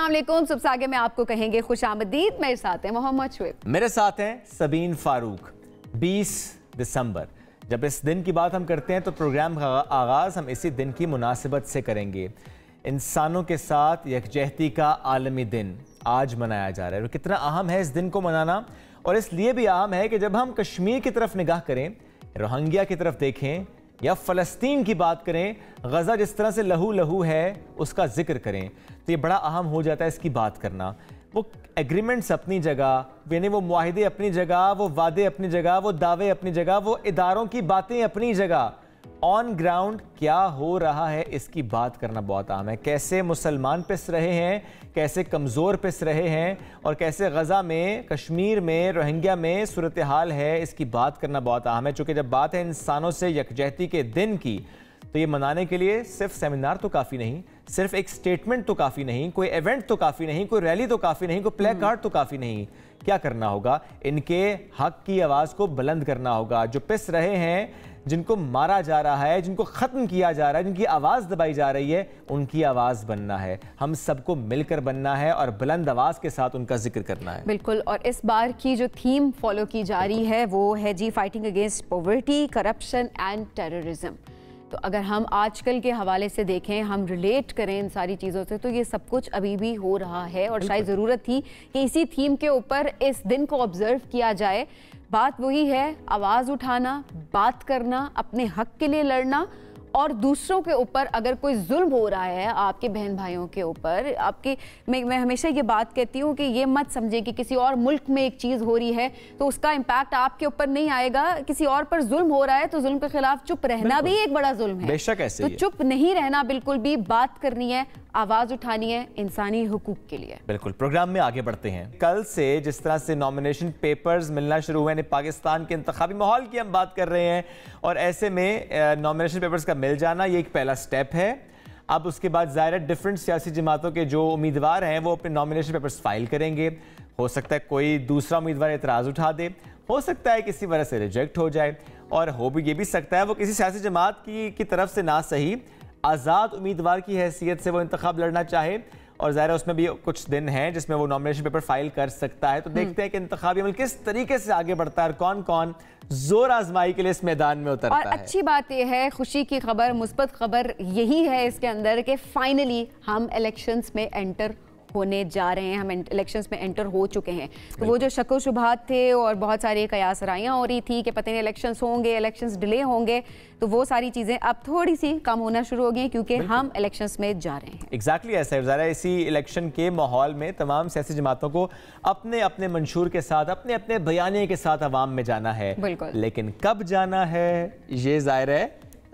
अस्सलाम वालेकुम। सबसे आगे में आपको कहेंगे खुशामदीद। मेरे साथ हैं मोहम्मद शुएब, मेरे साथ हैं सबीन फारूक। 20 दिसंबर जब इस दिन की बात हम करते हैं तो प्रोग्राम का आगाज़ हम इसी दिन की मुनासिबत से करेंगे। इंसानों के साथ यकजहती का आलमी दिन आज मनाया जा रहा है। और कितना अहम है इस दिन को मनाना, और इसलिए भी अहम है कि जब हम कश्मीर की तरफ निगाह करें, रोहिंग्या की तरफ देखें या फ़लस्तीन की बात करें, गज़ा जिस तरह से लहू लहू है उसका जिक्र करें, तो ये बड़ा अहम हो जाता है इसकी बात करना। वो एग्रीमेंट्स अपनी जगह, यानी वो मुआहिदे अपनी जगह, वो वादे अपनी जगह, वो दावे अपनी जगह, वो इदारों की बातें अपनी जगह, ऑन ग्राउंड क्या हो रहा है इसकी बात करना बहुत अहम है। कैसे मुसलमान पिस रहे हैं, कैसे कमज़ोर पिस रहे हैं, और कैसे गज़ा में, कश्मीर में, रोहिंग्या में सूरत हाल है, इसकी बात करना बहुत अहम है। चूँकि जब बात है इंसानों से यकजहती के दिन की, तो ये मनाने के लिए सिर्फ सेमिनार तो काफ़ी नहीं, सिर्फ एक स्टेटमेंट तो काफ़ी नहीं, कोई इवेंट तो काफ़ी नहीं, कोई रैली तो काफ़ी नहीं, कोई प्ले कार्ड तो काफ़ी नहीं। क्या करना होगा? इनके हक की आवाज़ को बुलंद करना होगा। जो पिस रहे हैं, जिनको मारा जा रहा है, जिनको ख़त्म किया जा रहा है, जिनकी आवाज़ दबाई जा रही है, उनकी आवाज़ बनना है। हम सबको मिलकर बनना है और बुलंद आवाज़ के साथ उनका जिक्र करना है। बिल्कुल। और इस बार की जो थीम फॉलो की जा रही है वो है जी fighting against poverty, corruption and terrorism. तो अगर हम आजकल के हवाले से देखें, हम रिलेट करें इन सारी चीज़ों से, तो ये सब कुछ अभी भी हो रहा है। और शायद ज़रूरत थी कि इसी थीम के ऊपर इस दिन को ऑब्जर्व किया जाए। बात वही है, आवाज़ उठाना, बात करना, अपने हक के लिए लड़ना, और दूसरों के ऊपर अगर कोई जुल्म हो रहा है, आपके बहन भाइयों के ऊपर, आपके मैं हमेशा ये बात कहती हूँ कि ये मत समझे कि किसी और मुल्क में एक चीज़ हो रही है तो उसका इम्पैक्ट आपके ऊपर नहीं आएगा। किसी और पर जुल्म हो रहा है तो जुल्म के खिलाफ चुप रहना भी एक बड़ा जुल्म है। बेशक ऐसे तो चुप नहीं रहना, बिल्कुल भी बात करनी है, आवाज़ उठानी है इंसानी हुकूक के लिए। बिल्कुल। प्रोग्राम में आगे बढ़ते हैं। कल से जिस तरह से नॉमिनेशन पेपर्स मिलना शुरू हुए हैं, पाकिस्तान के इंतखाबी माहौल की हम बात कर रहे हैं, और ऐसे में नॉमिनेशन पेपर्स का मिल जाना ये एक पहला स्टेप है। अब उसके बाद ज़ाहिर डिफरेंट सियासी जमातों के जो उम्मीदवार हैं वो अपने नॉमिनेशन पेपर्स फाइल करेंगे। हो सकता है कोई दूसरा उम्मीदवार एतराज़ उठा दे, हो सकता है किसी वजह से रिजेक्ट हो जाए, और हो भी ये भी सकता है वो किसी सियासी जमात की तरफ से ना सही आज़ाद उम्मीदवार की हैसियत से वो इंतखाब लड़ना चाहे, और ज़ाहिर है उसमें भी कुछ दिन हैं जिसमें वो नॉमिनेशन पेपर फाइल कर सकता है। तो देखते हैं कि इंतखाबी अमल किस तरीके से आगे बढ़ता है और कौन कौन जोर आजमाई के लिए इस मैदान में उतरता है। और अच्छी बात यह है, खुशी की खबर, मुस्बत खबर यही है इसके अंदर कि फाइनली हम इलेक्शंस में एंटर होने जा रहे हैं, हम इलेक्शंस में एंटर हो चुके हैं। तो वो जो शक शुबहात थे और बहुत सारी कयासराइयाँ हो रही थी कि पता नहीं इलेक्शंस होंगे, इलेक्शंस डिले होंगे, तो वो सारी चीज़ें अब थोड़ी सी कम होना शुरू हो गई क्योंकि हम इलेक्शंस में जा रहे हैं। एग्जैक्टली ऐसा है। ज़रा इसी इलेक्शन के माहौल में तमाम सियासी जमातों को अपने अपने मंशूर के साथ, अपने अपने बयानिए के साथ अवाम में जाना है। लेकिन कब जाना है ये ज़ाहिर है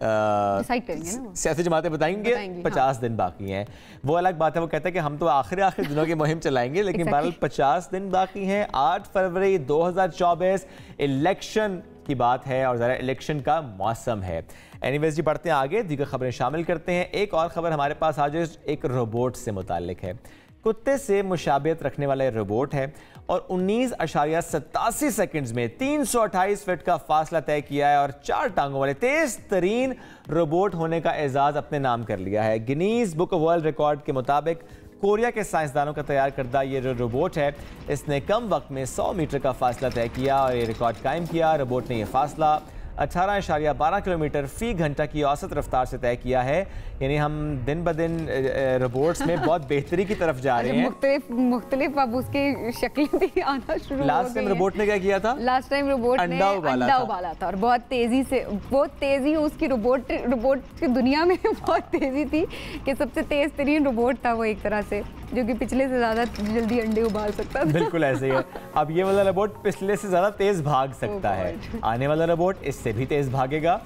डिसाइड करेंगे ना, सियासी जमातें बताएंगे। 50 दिन बाकी हैं, वो अलग बात है। वो कहता है कि हम तो आखिरी दिनों की मुहिम चलाएंगे, लेकिन बहरहाल 50 दिन बाकी हैं। 8 फरवरी 2024 इलेक्शन की बात है और ज़रा इलेक्शन का मौसम है। एनीवेज जी, बढ़ते हैं आगे, दीगर खबरें शामिल करते हैं। एक और ख़बर हमारे पास आज एक रोबोट से मुताल्लिक है। कुत्ते से मुशाबियत रखने वाला रोबोट है और 19.87 सेकंड्स में 328 फीट का फासला तय किया है और 4 टांगों वाले तेज तरीन रोबोट होने का एजाज अपने नाम कर लिया है। Guinness book of world record के मुताबिक कोरिया के साइंसदानों का तैयार करदा ये जो रोबोट है, इसने कम वक्त में 100 मीटर का फासला तय किया और ये रिकॉर्ड कायम किया। रोबोट ने यह फासला 18.12 किलोमीटर फी घंटा की औसत रफ्तार से तय किया है। यानी हम दिन ब दिन रोबोट्स में बहुत बेहतरी की तरफ जा रहे हैं। मुख्तलिफ अब उसकी शक्लें भी आना शुरू हो गई। लास्ट टाइम रोबोट ने क्या किया था? लास्ट टाइम रोबोट ने अंडा उबाला था और बहुत तेजी से, बहुत तेजी उसकी रोबोट की दुनिया में बहुत तेजी थी कि सबसे तेज तरीन रोबोट था वो एक तरह से, जो कि पिछले से ज्यादा जल्दी अंडे उबाल सकता था। बिल्कुल ऐसे ही है। अब ये वाला रोबोट पिछले से ज्यादा तेज भाग सकता है, आने वाला रोबोट इससे भी तेज भागेगा।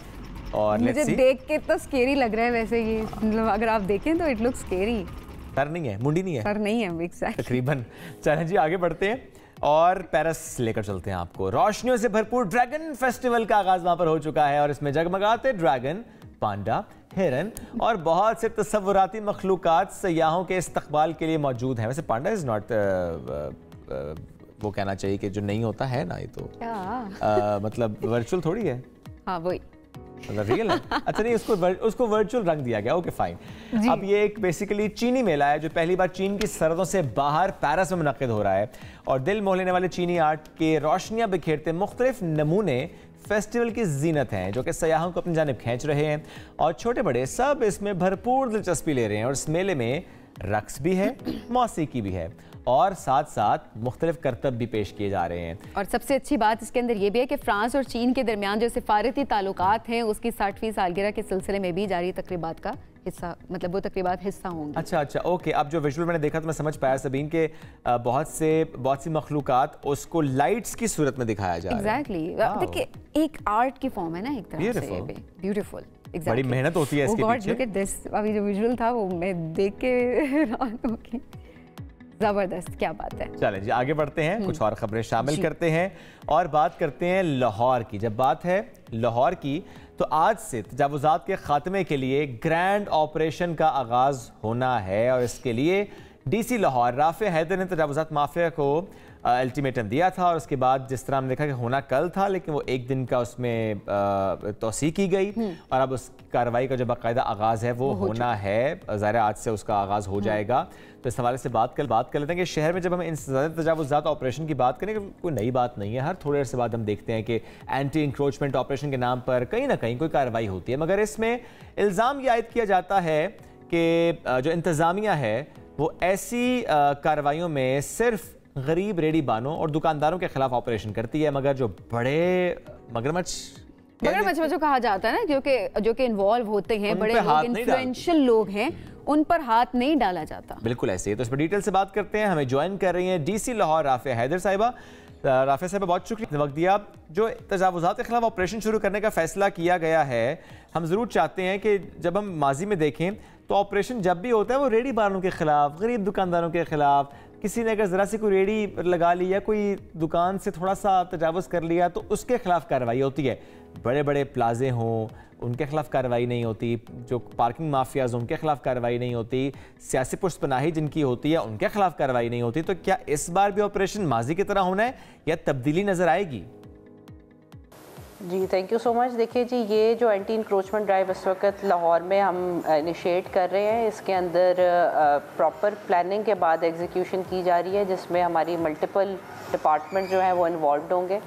और मुझे देख के तो स्केरी लग रहा है वैसे ये, मतलब अगर आप देखें तो इट लुक्स स्केरी। सर नहीं है, मुंडी नहीं है, सर नहीं है एग्जैक्टली तकरीबन। चलें जी आगे बढ़ते हैं और पेरिस लेकर चलते हैं आपको। रोशनियों से भरपूर ड्रैगन फेस्टिवल का आगाज वहां पर हो चुका है और इसमें जगमगाते ड्रैगन, पांडा, हिरन और बहुत से तसव्वुराती मखलूकात सयाहों के इस्तकबाल के लिए मौजूद हैं। वैसे पांडा इज नॉट वो कहना चाहिए कि जो नहीं होता है ना, ये तो मतलब वर्चुअल थोड़ी है। हाँ वही मतलब रियल है? अच्छा नहीं, उसको वर्चुअल रंग दिया गया, ओके फाइन। अब ये एक बेसिकली चीनी मेला है जो पहली बार चीन की सरहदों से बाहर पेरिस में मुनक्किद हो रहा है और दिल मोह लेने वाले चीनी आर्ट के रोशनियां बिखेरते मुख्तलिफ नमूने फेस्टिवल की जीनत हैं जो कि सयाहों को अपनी जानिब खींच रहे हैं और छोटे बड़े सब इसमें भरपूर दिलचस्पी ले रहे हैं। और इस मेले में रक्स भी है, मौसीकी भी है और साथ साथ मुख्तलिफ करतब भी पेश किए जा रहे हैं। और सबसे अच्छी बात इसके अंदर ये भी है कि फ्रांस और चीन के दरमियान जो सिफारती ताल्लुकात हैं उसकी 60वीं सालगिरह के सिलसिले में भी जारी तकरीबात का हिस्सा, मतलब वो तकरीबात हिस्सा होंगे। अच्छा ओके। अब जो विजुअल मैंने देखा तो मैं समझ पाया सबीन के बहुत सी मखलूकात उसको लाइट्स की सूरत में दिखाया जा रहा है। एग्जैक्टली, देखिए एक आर्ट की फॉर्म है ना एक तरह से, ब्यूटीफुल। बड़ी मेहनत होती है इसके पीछे। लुक एट दिस, अभी जो विजुअल था वो मैं देख के हैरान हो गई। जबरदस्त, क्या बात है। चलें जी आगे बढ़ते हैं, कुछ और खबरें शामिल करते हैं और बात करते हैं लाहौर की। जब बात है लाहौर की तो आज से तजावुज़ात के खात्मे के लिए ग्रैंड ऑपरेशन का आगाज़ होना है और इसके लिए डीसी लाहौर राफे हैदर ने तजावुज़ात माफिया को अल्टीमेटम दिया था और उसके बाद जिस तरह हमने देखा कि होना कल था लेकिन वो एक दिन का उसमें तोसी की गई और अब उस कार्रवाई का जो बाकायदा आगाज़ है वो होना है। ज़ाहिर आज से उसका आगाज़ हो जाएगा। तो इस हवाले से बात कर लेते हैं कि शहर में जब हम इन तजावुज़ात ऑपरेशन की बात करें कोई नई बात नहीं है। हर थोड़ी देर से बाद हम देखते हैं कि एंटी इंक्रोचमेंट ऑपरेशन के नाम पर कहीं ना कहीं कोई कार्रवाई होती है, मगर इसमें इल्ज़ाम ये आयद किया जाता है कि जो इंतज़ामिया है वो ऐसी कार्रवाइयों में सिर्फ गरीब रेडी बानों और दुकानदारों के खिलाफ ऑपरेशन करती है, मगर जो बड़े मगरमच्छ जो कहा जाता है ना जो कि इन्वॉल्व होते हैं, बड़े लोग, इन्फ्लुएंशियल लोग हैं, उन पर हाथ नहीं डाला जाता। बिल्कुल ऐसे ही। तो इस पर डिटेल से बात करते हैं। हमें ज्वाइन कर रही हैं डीसी लाहौर राफे हैदर साहिबा। राफे साहिबा बहुत शुक्रिया वक्त दिया। जो तजावुज़ात के खिलाफ ऑपरेशन शुरू करने का फैसला किया गया है, हम ज़रूर चाहते हैं कि जब हम माजी में देखें तो ऑपरेशन जब भी होता है वो रेडी बानों के खिलाफ, गरीब दुकानदारों के खिलाफ, किसी ने अगर ज़रा सी कोई रेडी लगा ली या कोई दुकान से थोड़ा सा तजावुज़ कर लिया तो उसके खिलाफ कार्रवाई होती है। बड़े बड़े प्लाजे हों उनके खिलाफ कार्रवाई नहीं होती, जो पार्किंग माफियाज उनके खिलाफ कार्रवाई नहीं होती, सियासी पुष्पनाही जिनकी होती है उनके खिलाफ कार्रवाई नहीं होती। तो क्या इस बार भी ऑपरेशन माजी की तरह होना है या तब्दीली नजर आएगी? जी थैंक यू सो मच। देखिए जी, ये जो एंटी इंक्रोचमेंट ड्राइव इस वक्त लाहौर में हम इनिशिएट कर रहे हैं, इसके अंदर प्रॉपर प्लानिंग के बाद एग्जीक्यूशन की जा रही है जिसमें हमारी मल्टीपल डिपार्टमेंट जो हैं वो इन्वॉल्व होंगे।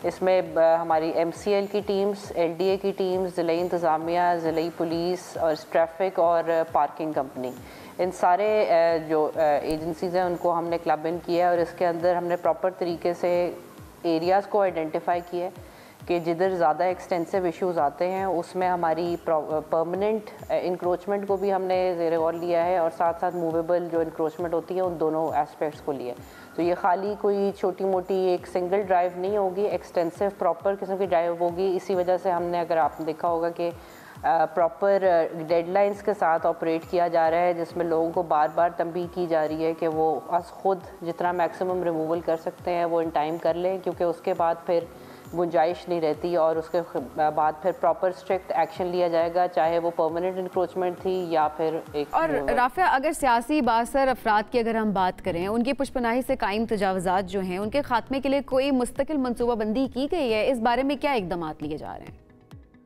इसमें हमारी MCL की टीम्स, LDA की टीम्स, ज़िले इंतज़ामिया, ज़िले पुलिस और ट्रैफिक और पार्किंग कंपनी, इन सारे जो एजेंसीज़ हैं उनको हमने क्लब इन किया है और इसके अंदर हमने प्रॉपर तरीके से एरियाज़ को आइडेंटिफाई किया है कि जिधर ज़्यादा एक्सटेंसिव इश्यूज़ आते हैं उसमें हमारी परमानेंट इंक्रोचमेंट को भी हमने ज़ेरे गौर लिया है और साथ साथ मूवेबल जो इंक्रोचमेंट होती है उन दोनों एस्पेक्ट्स को लिया। तो ये खाली कोई छोटी मोटी एक सिंगल ड्राइव नहीं होगी, एक्सटेंसिव प्रॉपर किस्म की ड्राइव होगी। इसी वजह से हमने, अगर आपने देखा होगा कि प्रॉपर डेडलाइंस के साथ ऑपरेट किया जा रहा है जिसमें लोगों को बार बार तंबीह की जा रही है कि वो खुद जितना मैक्सिमम रिमूवल कर सकते हैं वो इन टाइम कर लें, क्योंकि उसके बाद फिर गुंजाइश नहीं रहती और उसके बाद फिर प्रॉपर स्ट्रिक्ट एक्शन लिया जाएगा, चाहे वो परमानेंट इंक्रोचमेंट थी या फिर एक। और राफिया, अगर सियासी बासर अफराद की अगर हम बात करें, उनकी पुष्पनाही से कायम तजावुज़ात जो हैं उनके खात्मे के लिए कोई मुस्तकिल मनसूबाबंदी की गई है? इस बारे में क्या इक़दाम लिए जा रहे हैं?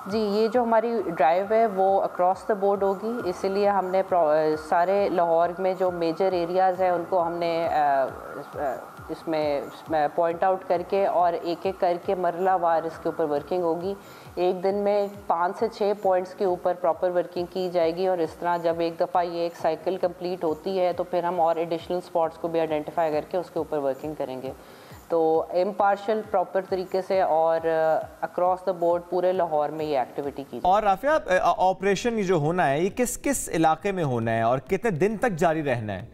जी, ये जो हमारी ड्राइव है वो अक्रॉस द बोर्ड होगी, इसीलिए हमने सारे लाहौर में जो मेजर एरियाज़ हैं उनको हमने इसमें पॉइंट आउट करके और एक एक करके मरला वार इसके ऊपर वर्किंग होगी। एक दिन में 5 से 6 पॉइंट्स के ऊपर प्रॉपर वर्किंग की जाएगी और इस तरह जब एक दफ़ा ये एक साइकिल कंप्लीट होती है तो फिर हम और एडिशनल स्पॉट्स को भी आइडेंटिफाई करके उसके ऊपर वर्किंग करेंगे। तो इम्पार्शल प्रॉपर तरीके से और अक्रॉस द बोर्ड पूरे लाहौर में ये एक्टिविटी की। और राफिया, ऑपरेशन जो होना है ये किस किस इलाके में होना है और कितने दिन तक जारी रहना है?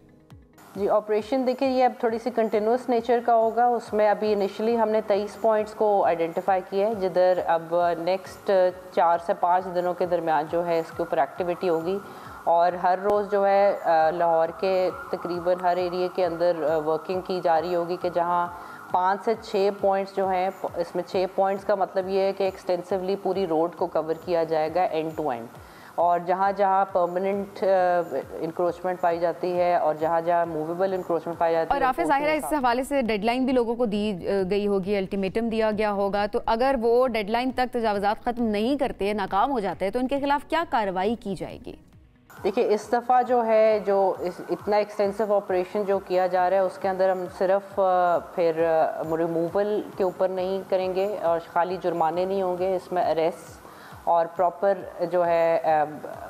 जी, ऑपरेशन देखिए ये अब थोड़ी सी कंटिन्यूस नेचर का होगा। उसमें अभी इनिशियली हमने 23 पॉइंट्स को आइडेंटिफाई किया है जिधर अब नेक्स्ट 4 से 5 दिनों के दरमियान जो है इसके ऊपर एक्टिविटी होगी और हर रोज़ जो है लाहौर के तकरीबन हर एरिया के अंदर वर्किंग की जा रही होगी कि जहाँ 5 से 6 पॉइंट्स जो हैं, इसमें 6 पॉइंट्स का मतलब ये है कि एक्सटेंसिवली पूरी रोड को कवर किया जाएगा एंड टू एंड। और जहाँ जहाँ परमानेंट इंक्रोचमेंट पाई जाती है और जहाँ जहाँ मूवेबल इंक्रोचमेंट पाई जाती है। और आफिया ज़ाहिर है इस हवाले से डेडलाइन भी लोगों को दी गई होगी, अल्टीमेटम दिया गया होगा, तो अगर वो डेडलाइन तक तजावुज़ात ख़त्म नहीं करते, नाकाम हो जाते हैं, तो उनके खिलाफ क्या कार्रवाई की जाएगी? देखिए, इस दफ़ा जो है जो इतना एक्सटेंसिव ऑपरेशन जो किया जा रहा है उसके अंदर हम सिर्फ फिर रिमूवल के ऊपर नहीं करेंगे और खाली जुर्माने नहीं होंगे, इसमें अरेस्ट और प्रॉपर जो है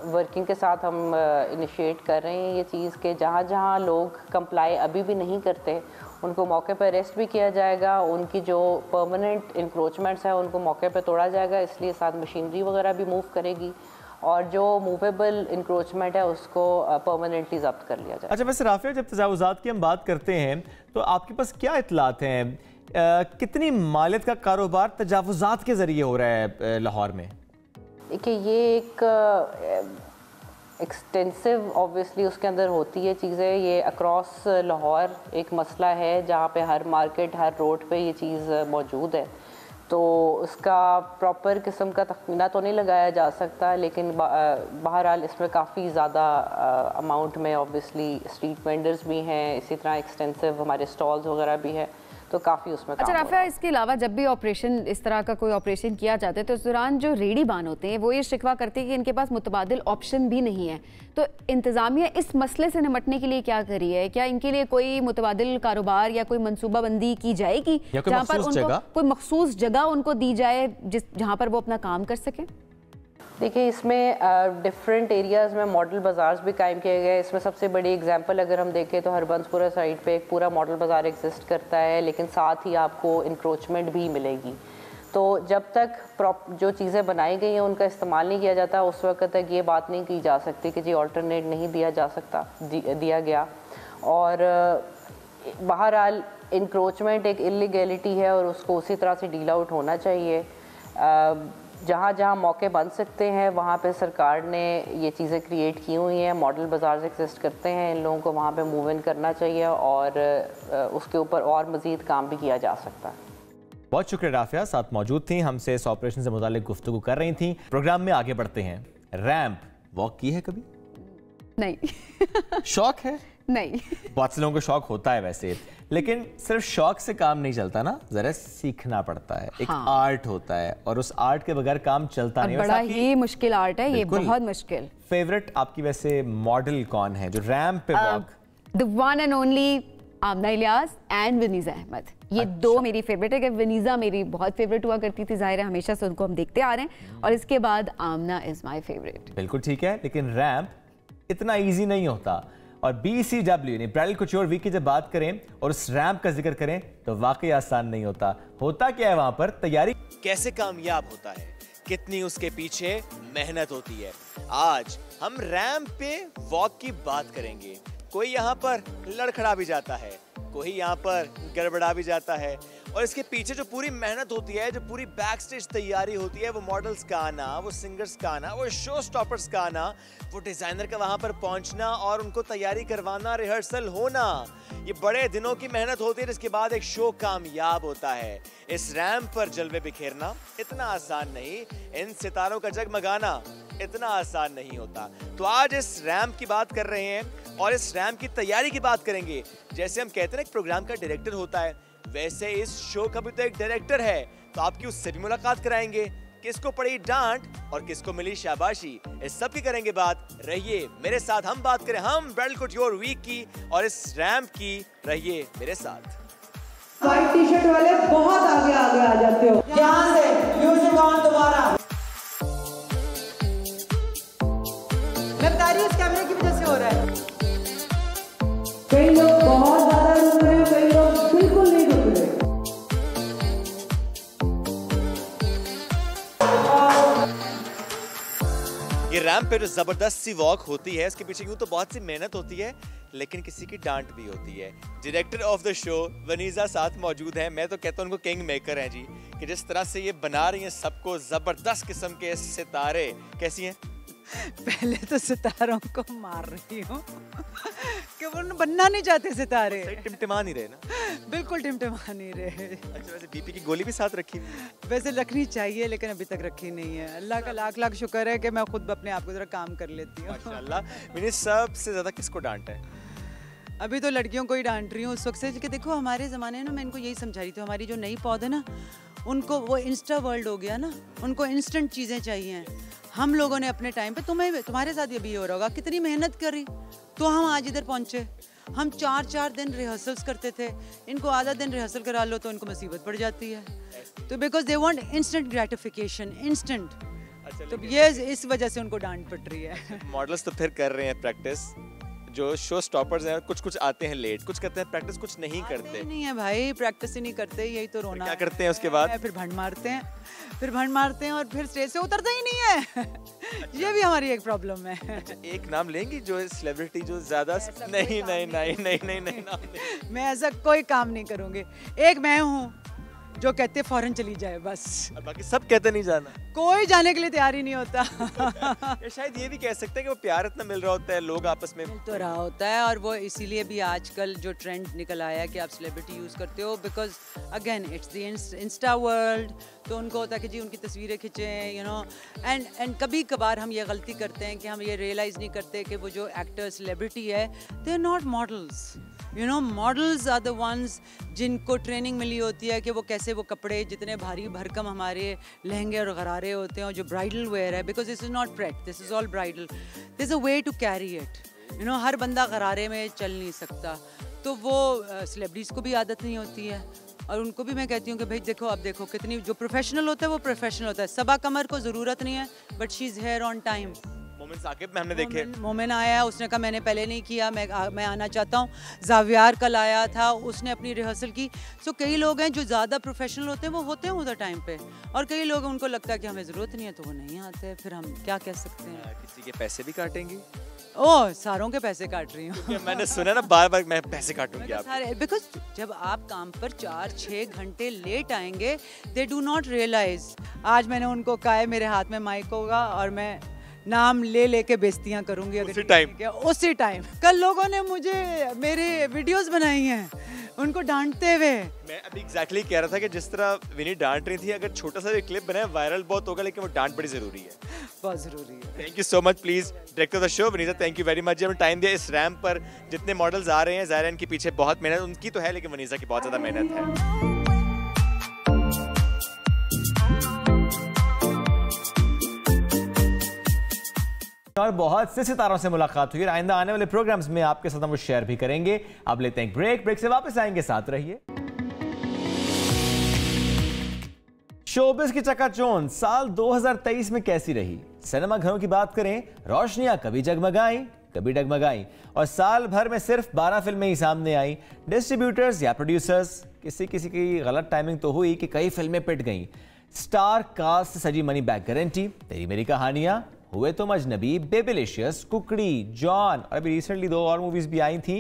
वर्किंग के साथ हम इनिशिएट कर रहे हैं ये चीज़ के जहाँ जहाँ लोग कंप्लाई अभी भी नहीं करते उनको मौके पर अरेस्ट भी किया जाएगा, उनकी जो परमानेंट इंक्रोचमेंट्स हैं उनको मौके पर तोड़ा जाएगा, इसलिए साथ मशीनरी वगैरह भी मूव करेगी और जो मूवेबल इंक्रोचमेंट है उसको परमानेंटली जब्त कर लिया जाए। अच्छा, वैसे राफिया, जब तजावुज़ात की हम बात करते हैं तो आपके पास क्या इत्तलात हैं, कितनी मालियत का कारोबार तजावुज़ात के ज़रिए हो रहा है लाहौर में? देखिए, ये एक एक्सटेंसिव ऑब्वियसली उसके अंदर होती है चीज़ें, ये अक्रॉस लाहौर एक मसला है जहाँ पे हर मार्केट हर रोड पे ये चीज़ मौजूद है, तो उसका प्रॉपर किस्म का तखमीना तो नहीं लगाया जा सकता, लेकिन बहरहाल इसमें काफ़ी ज़्यादा अमाउंट में ऑब्वियसली स्ट्रीट वेंडर्स भी हैं, इसी तरह एक्सटेंसिव हमारे स्टॉल्स वगैरह भी हैं, तो काफ़ी उसमें। अच्छा राफिया, इसके अलावा जब भी ऑपरेशन इस तरह का कोई ऑपरेशन किया जाता है तो उस दौरान जो रेडी बान होते हैं वो ये शिकवा करते हैं कि इनके पास मुतबादिल ऑप्शन भी नहीं है, तो इंतज़ामिया इस मसले से निपटने के लिए क्या करी है? क्या इनके लिए कोई मुतबादिल कारोबार या कोई मनसूबाबंदी की जाएगी जहाँ पर उनको कोई मखसूस जगह उनको दी जाए जहाँ पर वो अपना काम कर सकें? देखिए, इसमें डिफरेंट एरियाज़ में मॉडल बाज़ार्स भी कायम किए गए। इसमें सबसे बड़ी एग्जांपल अगर हम देखें तो हरबंसपुरा साइड पे एक पूरा मॉडल बाज़ार एग्जिस्ट करता है, लेकिन साथ ही आपको इंक्रोचमेंट भी मिलेगी। तो जब तक जो चीज़ें बनाई गई हैं उनका इस्तेमाल नहीं किया जाता, उस वक्त तक ये बात नहीं की जा सकती कि जी ऑल्टरनेट नहीं दिया जा सकता, दिया गया। और बहरहाल इंक्रोचमेंट एक इलीगैलिटी है और उसको उसी तरह से डील आउट होना चाहिए। जहाँ जहाँ मौके बन सकते हैं वहाँ पे सरकार ने ये चीज़ें क्रिएट की हुई हैं, मॉडल बाज़ार एग्जिस्ट करते हैं, इन लोगों को वहाँ पे मूव इन करना चाहिए और उसके ऊपर और मज़ीद काम भी किया जा सकता है। बहुत शुक्रिया राफिया, साथ मौजूद थी, हमसे इस ऑपरेशन से मुतालिक गुफ्तगू कर रही थी। प्रोग्राम में आगे बढ़ते हैं। रैंप वॉक की है कभी? नहीं। शौक है? नहीं। बहुत से लोगों को शौक होता है वैसे, लेकिन सिर्फ शौक से काम नहीं चलता ना, जरा सीखना पड़ता है। एक आर्ट होता है और उस आर्ट के बगैर काम चलता नहीं। बड़ा ही मुश्किल आर्ट है ये, बहुत मुश्किल। फेवरेट आपकी वैसे मॉडल कौन है जो रैंप पे walk? The one and only Amna Ilyas and Vaneeza Ahmad, ये दो मेरी फेवरेट है। विनीजा मेरी बहुत फेवरेट हुआ करती थी, जाहिर है हमेशा से उनको हम देखते आ रहे हैं, और इसके बाद आमना इज माय फेवरेट। बिल्कुल ठीक है, लेकिन रैंप इतना इजी नहीं होता, और BCW यानी ब्राइडल कुट्योर वीक की जब बात करें और उस रैंप का जिक्र करें तो वाकई आसान नहीं होता। होता क्या है वहां पर, तैयारी कैसे कामयाब होता है, कितनी उसके पीछे मेहनत होती है, आज हम रैंप पे वॉक की बात करेंगे। कोई यहाँ पर लड़खड़ा भी जाता है, कोई यहाँ पर गड़बड़ा भी जाता है, और इसके पीछे जो पूरी मेहनत होती है, जो पूरी बैक स्टेज तैयारी होती है, वो मॉडल्स का आना, वो सिंगर्स का आना, वो शो स्टॉपर्स का आना, वो डिजाइनर का वहां पर पहुंचना और उनको तैयारी करवाना, रिहर्सल होना, ये बड़े दिनों की मेहनत होती है, जिसके बाद एक शो कामयाब होता है। इस रैंप पर जलवे बिखेरना इतना आसान नहीं, इन सितारों का जगमगाना इतना आसान नहीं होता। तो आज इस रैंप की बात कर रहे हैं और इस रैंप की तैयारी की बात करेंगे। जैसे हम कहते हैं एक प्रोग्राम का डायरेक्टर होता है, वैसे इस शो का भी तो एक डायरेक्टर है, तो आपकी उससे भी मुलाकात कराएंगे। किसको पड़ी डांट और किसको मिली शाबाशी, इस सब की करेंगे बात। रहिए मेरे साथ, हम बात करें हम ब्राइडल कुट्योर वीक की और इस रैंप की। रहिए मेरे साथ। व्हाइट टी शर्ट वाले बहुत आगे आगे आ जाते हो, यहाँ से म्यूजिक ऑन दोबारा। मैं बता रही हूँ इस कैमरे की वजह से हो रहा है। कई लोग बहुत ज्यादा रुक रहे हैं, कई लोग बिल्कुल नहीं रुक रहे। ये रैंप पे जो जबरदस्त सी वॉक होती है, इसके पीछे यूं तो बहुत सी मेहनत होती है, लेकिन किसी की डांट भी होती है। डायरेक्टर ऑफ द शो वनीजा साथ मौजूद हैं। मैं तो कहता हूँ उनको किंग मेकर हैं जी, कि जिस तरह से ये बना रही हैं सबको, जबरदस्त किस्म के सितारे। कैसी हैं? पहले तो सितारों को मार रही हूँ कि वो बनना नहीं चाहते सितारे। टिमटिमा नहीं रहे ना? बिल्कुल टिमटिमा नहीं रहे। अच्छा, वैसे बीपी की गोली भी साथ रखी हुई है? वैसे रखनी चाहिए लेकिन अभी तक रखी नहीं है। अल्लाह का लाख लाख शुक्र है कि मैं खुद अपने आप को जरा काम कर लेती हूँ। माशाल्लाह। मैंने सबसे ज्यादा किसको डांटा है? अभी तो लड़कियों को ही डांट रही हूँ उस वक्त से कि देखो हमारे ज़माने में मैं इनको यही समझा रही थी, हमारी जो नई पौध है ना, उनको वो इंस्टा वर्ल्ड हो गया ना, उनको इंस्टेंट चीज़ें चाहिए। हम लोगों ने अपने टाइम पे, तुम्हारे साथ ये भी हो रहा होगा, कितनी मेहनत करी तो हम आज इधर पहुँचे। हम 4-4 दिन रिहर्सल्स करते थे, इनको आधा दिन रिहर्सल करा लो तो इनको मुसीबत पड़ जाती है। तो because they want instant gratification, instant. तो ये इस वजह से उनको डांट पड़ रही है। मॉडल्स तो फिर कर रहे हैं प्रैक्टिस, जो शो स्टॉपर्स हैं कुछ आते हैं लेट, कुछ करते हैं प्रैक्टिस, कुछ नहीं करते। नहीं है भाई, प्रैक्टिस ही नहीं करते, यही तो रोना। क्या करते हैं उसके बाद? फिर भंड मारते हैं, और फिर स्टेज से उतरते ही नहीं है। ये भी हमारी एक प्रॉब्लम है। एक नाम लेंगी जो सेलिब्रिटी जो ज्यादा नहीं नाम नहीं। मैं ऐसा कोई काम नहीं करूंगी। एक मैं हूँ जो कहते फौरन चली जाए बस, और बाकी सब कहते नहीं जाना। कोई जाने के लिए तैयार ही नहीं होता। या शायद ये भी कह सकते हैं कि वो प्यार इतना मिल रहा होता है, लोग आपस में मिल तो रहा होता है, और वो इसीलिए भी आजकल जो ट्रेंड निकल आया है कि आप सेलिब्रिटी यूज़ करते हो, because again it's the Insta world. तो उनको होता है कि जी उनकी तस्वीरें खींचें, यू नो, एंड कभी कभार हम ये गलती करते हैं कि हम ये रियलाइज़ नहीं करते कि वो जो एक्टर सेलिब्रिटी है, they are not models. You know, models are the ones जिनको ट्रेनिंग मिली होती है कि वो कैसे वो कपड़े जितने भारी भरकम हमारे लहंगे और गरारे होते हैं, जो ब्राइडल वेयर है, because this is not pret, this is all bridal, this is a way to carry it. You know, हर बंदा गरारे में चल नहीं सकता, तो वो सेलिब्रिटीज़ को भी आदत नहीं होती है। और उनको भी मैं कहती हूँ कि भाई देखो, अब देखो कितनी, जो प्रोफेशनल होता है वो प्रोफेशनल होता है। सबा कमर को ज़रूरत नहीं है, but she is here on time. मोमिन साकिब में हमने देखे, मोमिन आया, उसने कहा मैंने पहले नहीं किया, मैं आना चाहता हूँ। जावियार कल आया था, उसने अपनी रिहर्सल की। सो कई लोग हैं जो ज़्यादा प्रोफेशनल होते हैं, वो होते हैं उधर टाइम पे, और कई लोग उनको लगता है कि हमें ज़रूरत नहीं है तो वो नहीं आते। फिर हम क्या कह सकते हैं? किसी के पैसे भी काटेंगे? ओह, सारों के पैसे काट रही हूँ। मैंने सुना ना, बार-बार मैं पैसे काटूंगी आप। बिकॉज जब आप काम पर 4-6 घंटे लेट आएंगे, दे डू नॉट रियलाइज। आज मैंने उनको कहा है मेरे हाथ में माइक होगा और मैं नाम ले लेके बेइज्जतियां करूंगी उसी टाइम। कल लोगों ने मुझे मेरे वीडियोस बनाई हैं उनको डांटते हुए। मैं अभी एग्जैक्टली कह रहा था कि जिस तरह विनी डांट रही थी, अगर छोटा सा क्लिप बनाए वायरल बहुत होगा, लेकिन वो डांट बड़ी जरूरी है, बहुत जरूरी है। Thank you so much. Please director of the show Vaneeza, thank you very much, हमें टाइम दिया। इस रैंप पर जितने मॉडल्स आ रहे हैं, ज़ाहिर है इनके पीछे बहुत मेहनत, उनकी तो है लेकिन वनीजा की बहुत ज्यादा मेहनत है। और बहुत से सितारों से मुलाकात हुई, आइंदा आने वाले प्रोग्राम्स में आपके साथ हम वो शेयर भी करेंगे। अब लेते हैं ब्रेक से वापस आएंगे, साथ रहिए। शोबिस की चकाचौंध साल 2023 में कैसी रही? सिनेमा घरों की बात करें, रोशनियां कभी जगमगाई कभी डगमगाई, और साल भर में सिर्फ 12 फिल्में ही सामने आई। डिस्ट्रीब्यूटर्स या प्रोड्यूसर्स किसी की गलत टाइमिंग तो हुई कि कई फिल्में पिट गईं। स्टार कास्ट सजी मनी बैक गारंटी, तेरी मेरी कहानियां, हुए तुम अजनबी, बेबिलिशियस, कुकड़ी, जॉन, और अभी रिसेंटली 2 और मूवीज भी आई थी,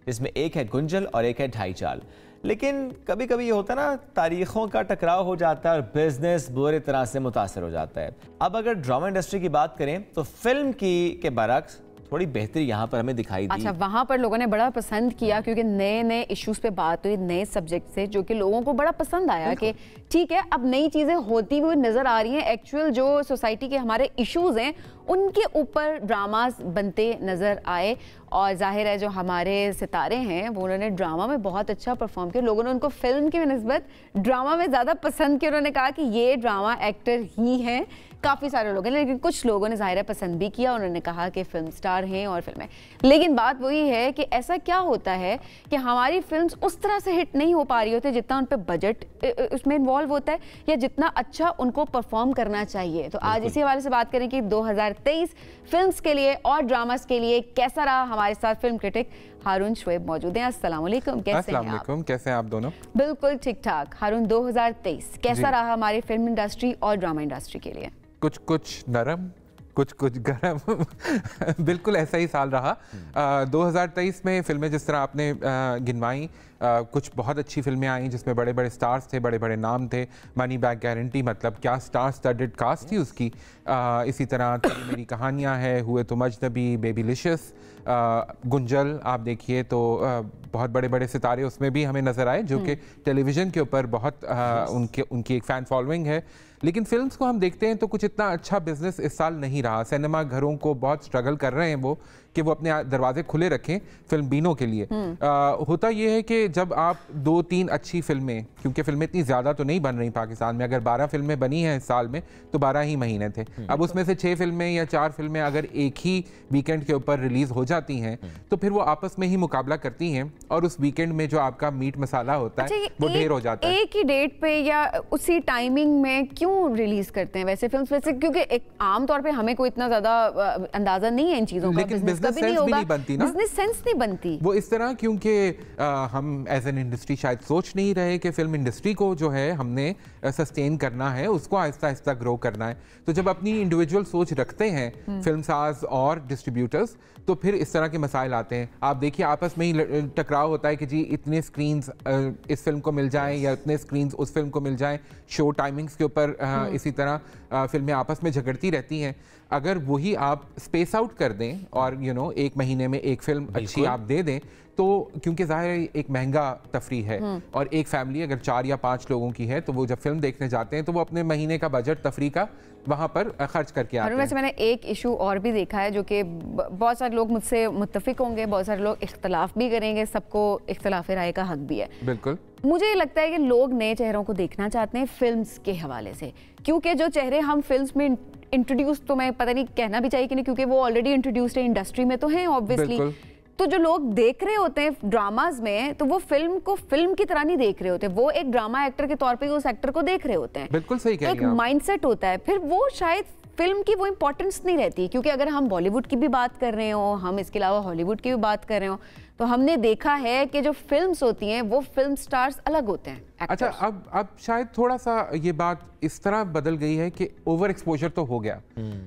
जिसमें एक है गुंजल और एक है ढाई चाल। लेकिन कभी कभी ये होता है ना, तारीखों का टकराव हो जाता है और बिजनेस बुरी तरह से मुतासर हो जाता है। अब अगर ड्रामा इंडस्ट्री की बात करें तो फिल्म के बरक्स थोड़ी बेहतरी यहाँ पर हमें दिखाई दी। अच्छा, वहाँ पर लोगों ने बड़ा पसंद किया क्योंकि नए नए इश्यूज पे बात हुई, नए सब्जेक्ट से, जो कि लोगों को बड़ा पसंद आया कि ठीक है, अब नई चीज़ें होती हुई नज़र आ रही हैं। एक्चुअल जो सोसाइटी के हमारे इश्यूज हैं उनके ऊपर ड्रामास बनते नज़र आए, और जाहिर है जो हमारे सितारे हैं वो उन्होंने ड्रामा में बहुत अच्छा परफॉर्म किया। लोगों ने उनको फिल्म की निस्बत ड्रामा में ज़्यादा पसंद किया। उन्होंने कहा कि ये ड्रामा एक्टर ही हैं। काफ़ी सारे लोग हैं, लेकिन कुछ लोगों ने ज़ाहिर है पसंद भी किया। उन्होंने कहा कि फिल्म स्टार हैं और फिल्में, लेकिन बात वही है कि ऐसा क्या होता है कि हमारी फिल्म्स उस तरह से हिट नहीं हो पा रही होती जितना उन पर बजट उसमें इन्वॉल्व होता है, या जितना अच्छा उनको परफॉर्म करना चाहिए। तो आज इसी हवाले से बात करें कि 2023 फिल्म्स के लिए और ड्रामास के लिए कैसा रहा। हमारे साथ फिल्म क्रिटिक हारून शुएब मौजूद हैं। अस्सलाम वालेकुम, कैसे हैं आप? कैसे हैं आप दोनों? बिल्कुल ठीक ठाक। हारून, 2023 कैसा रहा हमारी फिल्म इंडस्ट्री और ड्रामा इंडस्ट्री के लिए? कुछ नरम, कुछ गरम। बिल्कुल ऐसा ही साल रहा। 2023 में फिल्में जिस तरह आपने गिनवाई, कुछ बहुत अच्छी फिल्में आई जिसमें बड़े बड़े स्टार्स थे, बड़े बड़े नाम थे। मनी बैक गारंटी, मतलब क्या स्टार स्टडेड कास्ट थी उसकी। इसी तरह तेरी मेरी कहानियाँ है, हुए तुम अजनबी, बेबीलिशियस, गुंजल आप देखिए तो बहुत बड़े बड़े सितारे उसमें भी हमें नज़र आए जो कि टेलीविज़न के ऊपर बहुत उनकी एक फ़ैन फॉलोइंग है। लेकिन फिल्म्स को हम देखते हैं तो कुछ इतना अच्छा बिजनेस इस साल नहीं रहा। सिनेमा घरों को बहुत स्ट्रगल कर रहे हैं वो कि वो अपने दरवाजे खुले रखें फिल्म बीनों के लिए। होता ये है कि जब आप 2-3 अच्छी फिल्में, क्योंकि फिल्में इतनी ज़्यादा तो नहीं बन रही पाकिस्तान में, अगर 12 फिल्में बनी हैं इस साल में तो 12 ही महीने थे। अब उसमें से 6 फिल्में या 4 फिल्में अगर एक ही वीकेंड के ऊपर रिलीज़ हो जाती हैं तो फिर वो आपस में ही मुकाबला करती हैं और उस वीकेंड में जो आपका मीट मसाला होता है वो ढेर हो जाता है। एक ही डेट पे या उसी टाइमिंग में क्यों रिलीज करते हैं वैसे फिल्म्स? वैसे क्योंकि एक आम तौर पे हमें कोई इतना ज्यादा अंदाजा नहीं है इन चीजों का, लेकिन बिजनेस सेंस भी नहीं बनती ना, बिजनेस सेंस नहीं बनती वो इस तरह, क्योंकि हम एज एन इंडस्ट्री शायद सोच नहीं रहे कि फिल्म इंडस्ट्री को जो है हमने सस्टेन करना है, उसको आहिस्ता आहिस्ता ग्रो करना है। तो जब अपनी इंडिविजुअल सोच रखते हैं फिल्म साज और डिस्ट्रीब्यूटर्स तो फिर इस तरह के मसाइल आते हैं। आप देखिए आपस में ही टकराव होता है कि जी इतने स्क्रीन्स इस फिल्म को मिल जाएं या इतने स्क्रीन्स उस फिल्म को मिल जाएं, शो टाइमिंग्स के ऊपर इसी तरह फिल्में आपस में झगड़ती रहती हैं। अगर वही आप स्पेस आउट कर दें और एक महीने में एक फिल्म अच्छी आप दे दें तो, क्योंकि ज़ाहिर है एक महंगा तफरी है और एक फैमिली अगर 4 या 5 लोगों की है तो वो जब फिल्म देखने जाते हैं तो वो अपने महीने का बजट तफरी का वहाँ पर खर्च करके आते हैं। वैसे मैंने एक इशू और भी देखा है जो कि बहुत सारे लोग मुझसे मुत्तफिक होंगे, बहुत सारे लोग इख्तलाफ भी करेंगे, सबको इख्तलाफ राय का हक भी है। बिल्कुल, मुझे लगता है कि लोग नए चेहरों को देखना चाहते हैं फिल्म्स के हवाले से, क्योंकि जो चेहरे हम फिल्म्स में इंट्रोड्यूस, तो मैं पता नहीं कहना भी चाहिए कि नहीं, क्योंकि वो ऑलरेडी इंट्रोड्यूस्ड है इंडस्ट्री में तो हैं ऑब्वियसली। तो जो लोग देख रहे होते हैं ड्रामाज में तो वो फिल्म को फिल्म की तरह नहीं देख रहे होते, वो एक ड्रामा एक्टर के तौर पे उस एक्टर को देख रहे होते हैं। बिल्कुल सही कह रही हैं आप। एक माइंडसेट होता है, फिर वो शायद फिल्म की वो इंपॉर्टेंस नहीं रहती। क्योंकि अगर हम बॉलीवुड की भी बात कर रहे हो, हम इसके अलावा हॉलीवुड की भी बात कर रहे हो, तो हमने देखा है कि जो फिल्म्स होती हैं वो फिल्म स्टार्स अलग होते हैं। अच्छा, अब शायद थोड़ा सा ये बात इस तरह बदल गई है कि ओवर एक्सपोजर तो हो गया।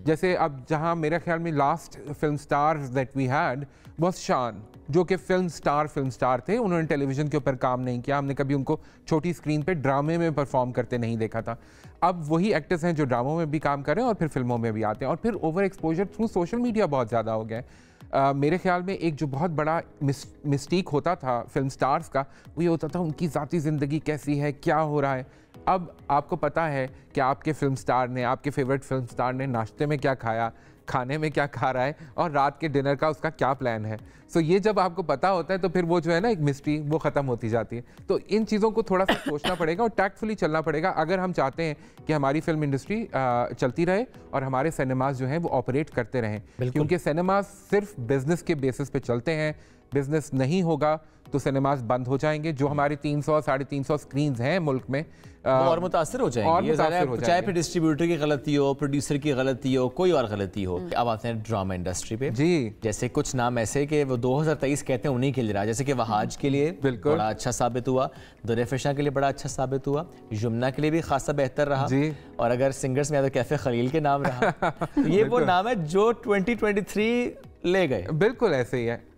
जैसे अब जहां मेरे ख्याल में last film stars that we had was Shaan, जो कि फिल्म स्टार थे। उन्होंने टेलीविजन के ऊपर काम नहीं किया, हमने कभी उनको छोटी स्क्रीन पे ड्रामे में परफॉर्म करते नहीं देखा था। अब वही एक्टर्स हैं जो ड्रामों में भी काम कर रहे हैं और फिर फिल्मों में भी आते हैं, और फिर over exposure through social media बहुत ज़्यादा हो गया है। मेरे ख्याल में एक जो बहुत बड़ा मिस्टेक होता था फिल्म स्टार्स का, वो ये होता था उनकी ज़ाती ज़िंदगी कैसी है, क्या हो रहा है। अब आपको पता है कि आपके फिल्म स्टार ने, आपके फेवरेट फिल्म स्टार ने नाश्ते में क्या खाया, खाने में क्या खा रहा है और रात के डिनर का उसका क्या प्लान है। सो ये जब आपको पता होता है तो फिर वो जो है ना एक मिस्ट्री वो ख़त्म होती जाती है। तो इन चीज़ों को थोड़ा सा सोचना पड़ेगा और टैक्टफुली चलना पड़ेगा अगर हम चाहते हैं कि हमारी फिल्म इंडस्ट्री चलती रहे और हमारे सिनेमाज जो हैं वो ऑपरेट करते रहें। क्योंकि सिनेमाज सिर्फ बिजनेस के बेसिस पे चलते हैं, बिजनेस नहीं होगा तो सिनेमाज बंद हो जाएंगे। जो हमारे 300-350 स्क्रीन्स हैं मुल्क में और मुतासर हो जाएंगे, चाहे फिर डिस्ट्रीब्यूटर की गलती हो, प्रोड्यूसर की गलती हो, कोई और गलती हो। अब आते हैं ड्रामा इंडस्ट्री पे जी। जैसे कुछ नाम ऐसे कि वो 2023 कहते हैं उन्हीं के लिए रहा, जैसे कि वहाज के लिए बड़ा अच्छा साबित हुआ, दुरेफिशा के लिए बड़ा अच्छा साबित हुआ, यमुना के लिए भी खासा बेहतर रहा जी। और अगर सिंगर्स में तो कैफे खलील के नाम रहा तो ये वो नाम है जो 2023 ले गए। बिल्कुल ऐसे ही है।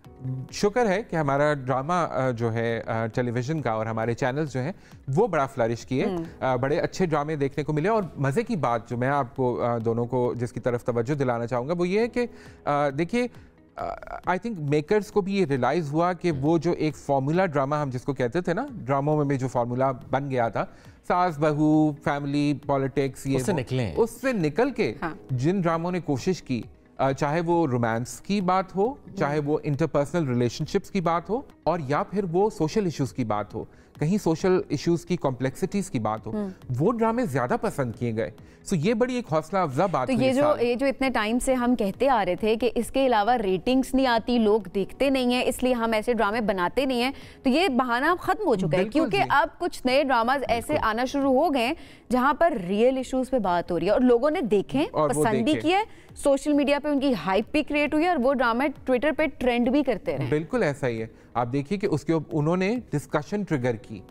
शुक्र है कि हमारा ड्रामा जो है टेलीविज़न का और हमारे चैनल्स जो हैं वो बड़ा फ्लरिश किए, बड़े अच्छे ड्रामे देखने को मिले। और मज़े की बात जो मैं आपको दोनों को जिसकी तरफ तवज्जो दिलाना चाहूँगा वो ये है कि देखिए आई थिंक मेकर्स को भी ये रियलाइज़ हुआ कि वो जो एक फार्मूला ड्रामा हम जिसको कहते थे ना, ड्रामों में जो फार्मूला बन गया था, सास बहू, फैमिली, पॉलिटिक्स, ये उससे निकल के जिन ड्रामों ने कोशिश की, चाहे वो रोमांस की बात हो, चाहे वो इंटरपर्सनल रिलेशनशिप्स की बात हो, और या फिर वो सोशल इश्यूज की बात हो, कहीं सोशल इश्यूज की कॉम्प्लेक्सिटीज की बात हो, वो ड्रामे ज्यादा पसंद किए गए। सो ये बड़ी एक हौसला अफजा बात है। तो ये जो इतने टाइम से हम कहते आ रहे थे कि इसके अलावा रेटिंग्स नहीं आती, लोग देखते नहीं है, इसलिए हम ऐसे ड्रामे बनाते नहीं है, तो ये बहाना खत्म हो चुका है। क्योंकि अब कुछ नए ड्रामाज ऐसे आना शुरू हो गए जहां पर रियल इश्यूज पे बात हो रही है और लोगों ने देखे, पसंद भी किया, सोशल मीडिया पे उनकी हाइप भी क्रिएट हुई है और वो ड्रामे ट्विटर पे ट्रेंड भी करते रहे। बिल्कुल ऐसा ही है। आप देखिए कि उसके उन्होंने डिस्कशन ट्रिगर की।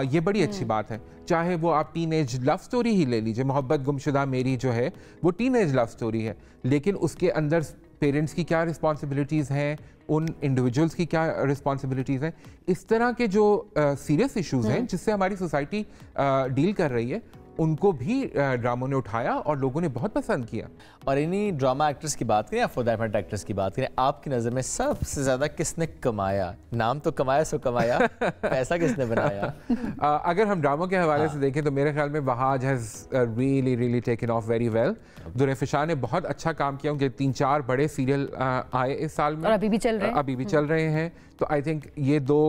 ये बड़ी अच्छी बात है। चाहे वो आप टीनेज लव स्टोरी ही ले लीजिए, मोहब्बत गुमशुदा मेरी जो है वो टीनेज लव स्टोरी है, लेकिन उसके अंदर पेरेंट्स की क्या रिस्पॉन्सिबिलिटीज़ हैं, उन इंडिविजुअल्स की क्या रिस्पॉन्सिबिलिटीज़ हैं, इस तरह के जो सीरियस इश्यूज हैं जिससे हमारी सोसाइटी डील कर रही है, उनको भी ड्रामों ने उठाया और लोगों ने बहुत पसंद किया। और इन्हीं ड्रामा एक्टर्स की बात करें या फॉर दैट मैटर एक्टर्स की बात करें, आपकी नज़र में सबसे ज़्यादा किसने कमाया? नाम तो कमाया सो कमाया, पैसा किसने बनाया? अगर हम ड्रामों के हवाले से देखें तो मेरे ख्याल में Wahaj has really taken off very well. Durefisha ने बहुत अच्छा काम किया, उनके 3-4 बड़े सीरियल आए इस साल में और अभी भी चल रहे हैं। तो आई थिंक ये 2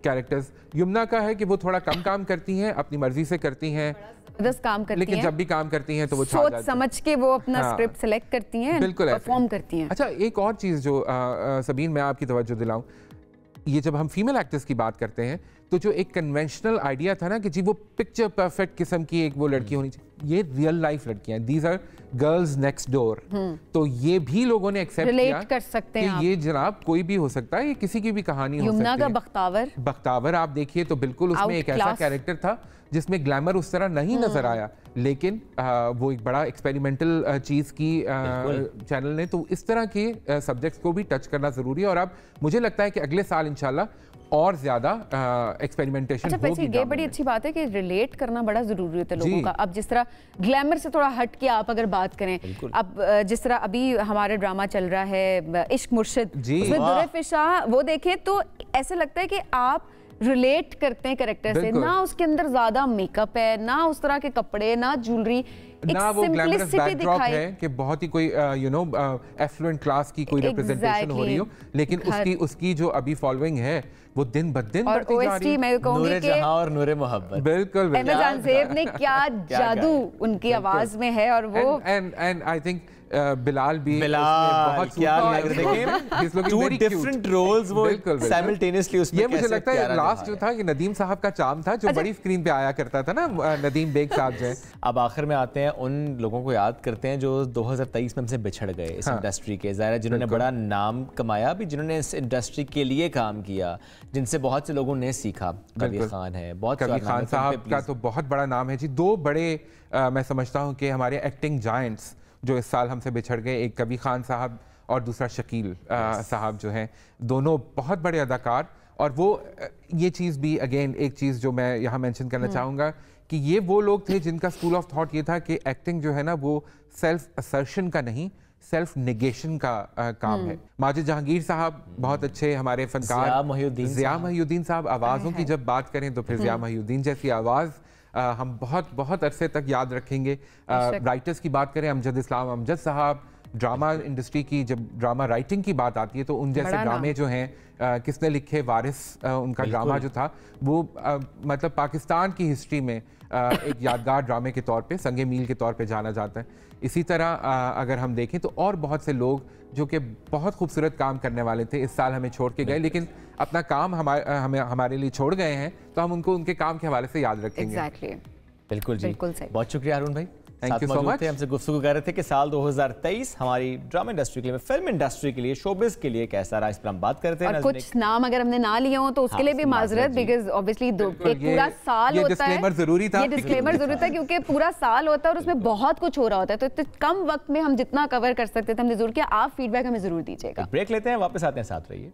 कैरेक्टर्स, यमुना का है कि वो थोड़ा कम काम करती हैं, अपनी मर्जी से करती हैं, काम करती लेकिन हैं, जब भी काम करती हैं तो वो सोच समझ के वो अपना स्क्रिप्ट सिलेक्ट करती हैं, बिल्कुल परफॉर्म करती हैं। अच्छा, एक और चीज़ जो सबीन मैं आपकी तवज्जो दिलाऊं, ये जब हम फीमेल एक्टर्स की बात करते हैं तो जो एक कन्वेंशनल आइडिया था ना कि जी वो पिक्चर परफेक्ट किस्म की एक वो लड़की होनी चाहिए, ये रियल लाइफ लड़कियां, these are girls next door. तो ये भी लोगों ने एक्सेप्ट किया कर सकते हैं कि ये जनाब कोई भी हो सकता है, ये किसी की भी कहानी हो सकती है। यमुना का बख्तावर आप देखिए तो बिल्कुल उसमें एक ऐसा कैरेक्टर था जिसमें ग्लैमर उस तरह नहीं नजर आया, लेकिन वो एक बड़ा एक्सपेरिमेंटल चीज़ की चैनल ने, तो इस तरह के सब्जेक्ट्स को भी टच करना ज़रूरी है। और अब मुझे लगता है कि अगले साल इंशाल्लाह और ज्यादा एक्सपेरिमेंटेशन होगी। अच्छा, ये बड़ी अच्छी बात है कि रिलेट करना बड़ा जरूरी होता है लोगों का। अब जिस तरह ग्लैमर से थोड़ा हट के आप अगर बात करें, अब जिस तरह अभी हमारा ड्रामा चल रहा है इश्क मुर्शिद, उसमें दुरेफिशा वो देखें तो ऐसा लगता है कि आप रिलेट करते हैं कैरेक्टर से, ना उसके अंदर ज्यादा मेकअप है, ना उस तरह के कपड़े, ना ज्वेलरी, ना वो ग्लैमरस बैकड्रॉप है कि बहुत ही कोई एफ्लुएंट क्लास की कोई रिप्रेजेंटेशन हो रही हो, लेकिन उसकी जो अभी फॉलोइंग है वो दिन ब दिन बढ़ती जा रही है। मैं कहूंगी नूरे जहां और नूरे मोहब्बत, बिल्कुल अहमद ज़ेब ने क्या जादू उनकी आवाज में है। और वो एंड आई थिंक बिलाल भी बहुत क्या लग रहे थे, 2 डिफरेंट रोल्स वो साइमल्टेनियसली उसमें। ये मुझे लगता है लास्ट जो था कि नदीम साहब का चार्म था जो बड़ी स्क्रीन पे आया करता था ना, नदीम बेग साहब जो है। अब आखिर में आते हैं उन लोगों को याद करते हैं जो 2023 में हमसे बिछड़ गए इस इंडस्ट्री के, ज़ाहिर जिन्होंने बड़ा नाम कमाया भी, जिन्होंने इस इंडस्ट्री के लिए काम किया, जिनसे बहुत से लोगों ने सीखा। कबीर खान है, बहुत कबीर खान साहब का तो बहुत बड़ा नाम है जी। 2 बड़े मैं समझता हूँ कि हमारे एक्टिंग जायंट्स जो इस साल हमसे बिछड़ गए, एक कबीर खान साहब और दूसरा शकील साहब जो हैं, दोनों बहुत बड़े अदाकार। और वो ये चीज़ भी अगेन एक चीज़ जो मैं यहाँ मेंशन करना चाहूँगा कि ये वो लोग थे जिनका स्कूल ऑफ थॉट ये था कि एक्टिंग जो है ना वो सेल्फ असर्शन का नहीं, सेल्फ नेगेशन का काम है। माजिद जहांगीर साहब बहुत अच्छे हमारे फनकार, ज़िया मोहिउद्दीन साहब, आवाज़ों की जब बात करें तो फिर ज़िया मोहिउद्दीन जैसी आवाज़ हम बहुत अरसे तक याद रखेंगे। राइटर्स की बात करें, अमजद इस्लाम अमजद साहब, ड्रामा इंडस्ट्री की जब ड्रामा राइटिंग की बात आती है तो उन जैसे ड्रामे जो हैं, किसने लिखे वारिस, उनका ड्रामा जो था वो मतलब पाकिस्तान की हिस्ट्री में एक यादगार ड्रामे के तौर पे, संगे मील के तौर पे जाना जाता है। इसी तरह अगर हम देखें तो और बहुत से लोग जो कि बहुत खूबसूरत काम करने वाले थे इस साल हमें छोड़ के गए, लेकिन अपना काम हमारे लिए छोड़ गए हैं, तो हम उनको उनके काम के हवाले से याद रखेंगे। बिल्कुल जी, बहुत शुक्रिया हारून भाई, थैंक यू सो मच। हमसे गुफ्तगू कर रहे थे कि साल 2023 हमारी ड्रामा इंडस्ट्री के लिए, फिल्म इंडस्ट्री के लिए, शोबिज के लिए कैसा रहा, इस पर हम बात करते हैं। और कुछ नाम अगर हमने ना लिए हो तो उसके लिए भी माजरत, बिकॉज ऑब्वियसली एक पूरा साल होता है, डिस्क्लेमर जरूरी था, ये डिस्क्लेमर जरूरी था क्योंकि पूरा साल होता है और उसमें बहुत कुछ हो रहा होता है, तो इतने कम वक्त में हम जितना कवर कर सकते थे हमने जरूर किया। आप फीडबैक हमें जरूर दीजिएगा। ब्रेक लेते हैं, वापस आते हैं, साथ रहिए।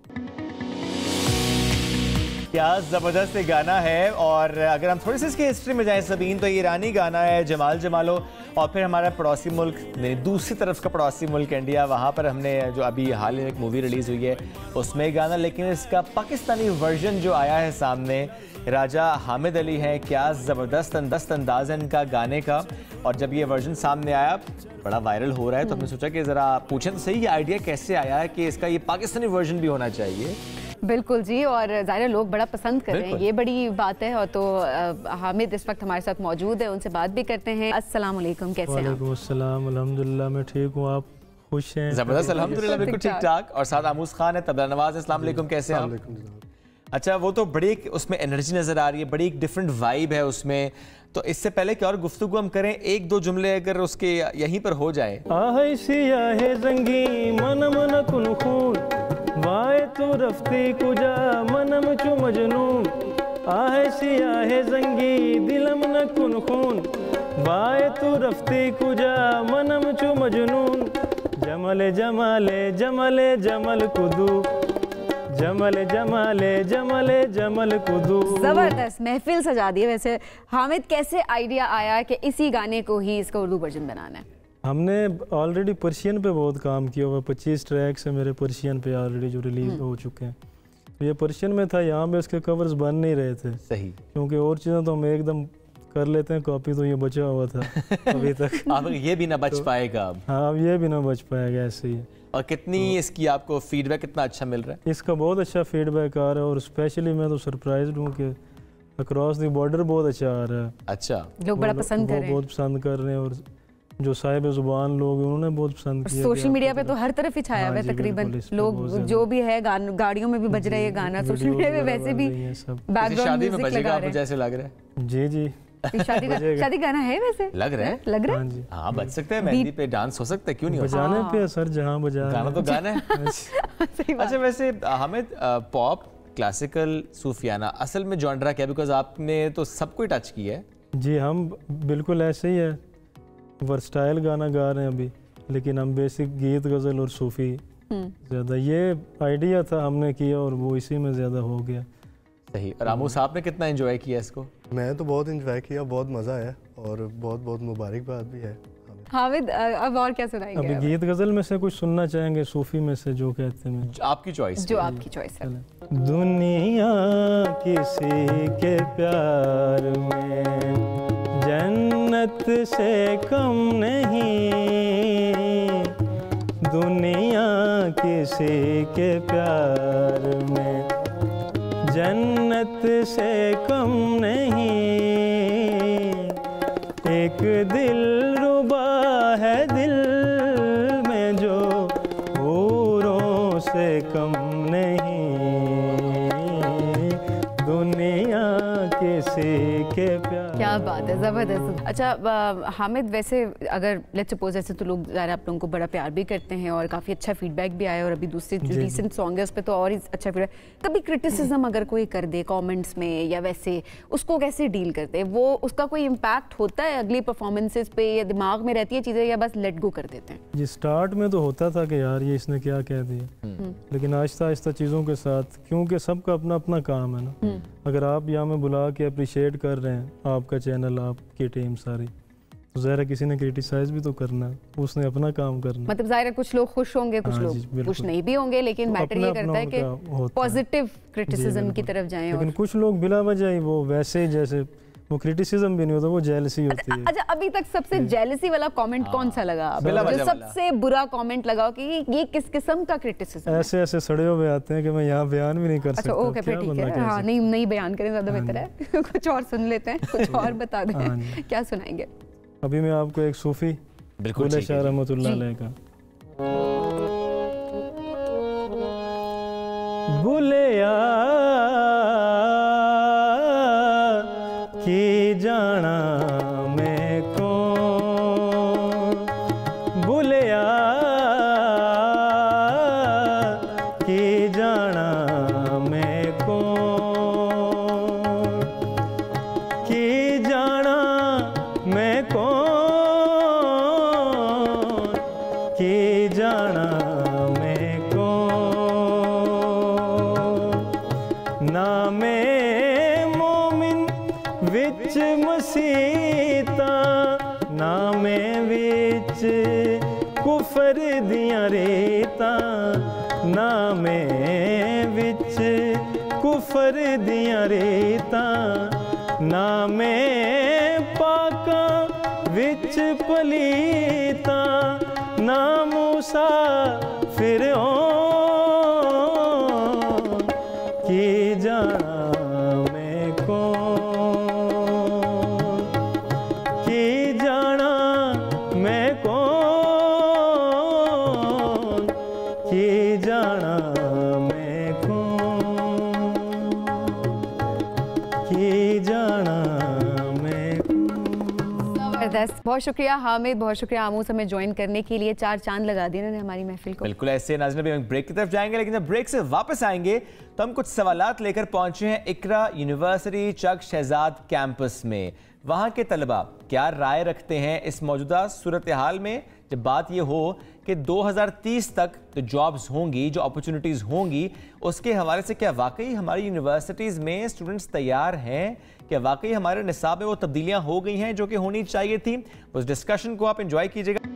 क्या ज़बरदस्त गाना है। और अगर हम थोड़ी सी इसकी हिस्ट्री में जाएं सबीन, तो ये ईरानी गाना है जमाल जमालो, और फिर हमारा पड़ोसी मुल्क, दूसरी तरफ का पड़ोसी मुल्क इंडिया, वहाँ पर हमने जो अभी हाल ही में एक मूवी रिलीज़ हुई है उसमें गाना, लेकिन इसका पाकिस्तानी वर्जन जो आया है सामने, राजा हामिद अली हैं, क्या ज़बरदस्त अंदाज़ है इनका गाने का। और जब ये वर्जन सामने आया बड़ा वायरल हो रहा है, तो हमने सोचा कि ज़रा पूछें तो सही ये आइडिया कैसे आया है कि इसका ये पाकिस्तानी वर्जन भी होना चाहिए। बिल्कुल जी, और ज़ाहिर लोग बड़ा पसंद कर रहे हैं, ये बड़ी बात है। और तो हामिद इस वक्त हमारे साथ मौजूद है, उनसे बात भी करते हैं। अस्सलाम वालेकुम, कैसे हैं आप? वालेकुम अस्सलाम, अल्हम्दुलिल्लाह मैं ठीक हूँ, आप खुश हैं? ज़बरदस्त, अल्हम्दुलिल्लाह बिल्कुल ठीक ठाक। और साथ आमूस खान है, तबला नवाज, अस्सलाम वालेकुम, कैसे हैं आप? अच्छा, वो तो बड़ी उसमें एनर्जी नज़र आ रही है, बड़ी एक डिफरेंट वाइब है उसमें। तो इससे पहले कि और गुफ्तगू हम करें, 1-2 जुमले अगर उसके यहीं पर हो जाए। आहे सियाहे जंगी मनम न कुन खून, वाए तू रफ्ती कुजा मनम चु मजनून, आहे सियाहे जंगी दिलम न कुन खून, वाए तू रफ्ती कुजा मनम चु मजनून, जमले जमाले जमले जमल कुदू, जमले जमाले जमले जमल कुदू। जबरदस्त महफिल सजा दी है। वैसे हामिद, कैसे आइडिया आया कि इसी गाने को ही इसका उर्दू वर्जन बनाना है? हमने ऑलरेडी पर्शियन पे बहुत काम किया हुआ, 25 ट्रैक्स है मेरे पर्शियन पे ऑलरेडी जो रिलीज हो चुके हैं। तो ये पर्शियन में था, यहाँ पे उसके कवर्स बन नहीं रहे थे। सही, क्योंकि और चीज़ें तो हम एकदम कर लेते हैं कॉपी, तो ये बचा हुआ था अभी तक। अब ये भी ना बच पाएगा अब। हाँ, अब ये भी ना बच पाएगा ऐसे ही। और कितनी इसकी आपको फीडबैक कितना अच्छा मिल रहा है? इसका बहुत अच्छा फीडबैक आ रहा है और स्पेशली मैं तो सरप्राइज्ड हूँ कि अक्रॉस द बॉर्डर बहुत अच्छा आ रहा है। अच्छा, लोग बड़ा पसंद कर रहे हैं। बहुत पसंद कर रहे हैं और जो साहिब जुबान लोग हैं उन्होंने बहुत पसंद किया। सोशल मीडिया पे तो हर तरफ ही छाया हुआ है तकरीबन। लोग जो भी है गाड़ियों में भी बज रहा है ये गाना, सोशल मीडिया पे वैसे भी बैकग्राउंड म्यूजिक लगा रहे हैं। जैसे लग रहा है जी जी शादी गाना है वैसे, लग रहा है, लग रहा है। हाँ, बज सकते हैं, मेहंदी पे डांस हो सकता है, क्यों नहीं हो बजाने पे सर, जहाँ बजा गाना तो गाना है। अच्छा, वैसे हामिद, पॉप, क्लासिकल, सूफियाना, असल में जॉनरा क्या? बिकॉज आपने तो सब कोई टच किया है। जी, हम बिल्कुल ऐसे ही है, वर्सटाइल गाना गा रहे हैं अभी, लेकिन हम बेसिक गीत, गज़ल और सूफ़ी ज़्यादा, ये आइडिया था हमने किया और वो इसी में ज़्यादा हो गया। सही। और आमू साहब ने कितना एंजॉय किया इसको? मैं तो बहुत एंजॉय किया, बहुत मज़ा आया और बहुत बहुत मुबारकबाद भी है। हामिद, अब और क्या सुनाएंगे? अभी गीत गज़ल में से कुछ सुनना चाहेंगे, सूफ़ी में से जो कहते हैं। आपकी चॉइस, जो आपकी चॉइस है। दुनिया किसी के प्यार में जन्नत से कम नहीं, दुनिया किसी के प्यार में जन्नत से कम नहीं, एक दिल रुबा है दिल में जो हूरों से कम नहीं, दुनिया किसी के प्यार। क्या बात है, ज़बरदस्त। अच्छा हामिद, वैसे अगर लेट्स सपोज, ऐसे तो लोग ज़रा आप लोगों को बड़ा प्यार भी करते हैं और काफ़ी अच्छा फीडबैक भी आया, और अभी दूसरे जो रीसेंट सॉन्ग है उस पर तो और ही अच्छा फीडबैक। कभी क्रिटिसिज्म अगर कोई कर दे कमेंट्स में या वैसे, उसको कैसे डील करते हैं? वो उसका कोई इम्पैक्ट होता है अगली परफॉर्मेंसेस पे, या दिमाग में रहती है चीज़ें, या बस लेट गो कर देते हैं? जी, स्टार्ट में तो होता था कि यार ये इसने क्या कह दिया, लेकिन आहिस्ता आहिस्ता चीज़ों के साथ, क्योंकि सबका अपना अपना काम है ना, अगर आप यहाँ में बुला के अप्रिशिएट कर रहे हैं, आपका चैनल, आपकी टीम सारी, तो ज़ाहिर है किसी ने क्रिटिसाइज भी तो करना है, उसने अपना काम करना। मतलब ज़ाहिर है कुछ लोग खुश होंगे, कुछ लोग खुश नहीं भी होंगे, लेकिन तो मैटर ये करता है कि पॉजिटिव क्रिटिसिज्म की तरफ जाएं। लेकिन कुछ लोग बिला वजह ही वो वैसे ही, जैसे वो क्रिटिसिज्म भी नहीं होता, वो जेलसी होती है। अच्छा, अभी तक सबसे जेलसी वाला कमेंट कौन सा लगा, जो सबसे बुरा कमेंट लगा कि ये किस किस्म का क्रिटिसिज्म? ऐसे ऐसे सड़े हुए आते हैं कि मैं यहाँ बयान भी नहीं कर सकता। अच्छा, ओके, फिर ठीक है। हाँ, नहीं बयान करें, ज़्यादा बेहतर है। कुछ और सुन लेते हैं, कुछ और बता दें। क्या सुनाएंगे? अभी मैं आपको एक सूफी बुल्ले शाह रहमतुल्लाह अलैह का। बुलिया की जाना मैं कौन, बुलिया की जाना मैं कौन, की जाना मैं कौन, की जाना मैं कौन, ना मैं मोमिन विच मसीता, ना मैं विच कुफर दियां रेता, ना मैं विच कुफर दियां रेता, ना मैं पाका विच पलीता, ना मूसा फिरौन, की जाना मैं कौन, की जाना मैं कौन, की जाना मैं कौन, की जाना मैं। जबरदस्त, बहुत शुक्रिया हामिद, बहुत शुक्रिया आमूस हमें ज्वाइन करने के लिए। 4 चांद लगा दिए इन्होंने हमारी महफिल को। बिल्कुल ऐसे। नाज़रीन, अभी हम ब्रेक की तरफ जाएंगे, लेकिन जब ब्रेक से वापस आएंगे तो हम कुछ सवालात लेकर पहुंचे हैं इकरा यूनिवर्सिटी चक शहजाद कैंपस में। वहां के तलबा क्या राय रखते हैं इस मौजूदा सूरत हाल में? जब बात ये हो कि 2030 तक जो जॉब्स होंगी, जो अपॉर्चुनिटीज़ होंगी, उसके हवाले से क्या वाकई हमारी यूनिवर्सिटीज़ में स्टूडेंट्स तैयार हैं? क्या वाकई हमारे निसाब में वो तब्दीलियां हो गई हैं जो कि होनी चाहिए थी? उस डिस्कशन को आप एंजॉय कीजिएगा।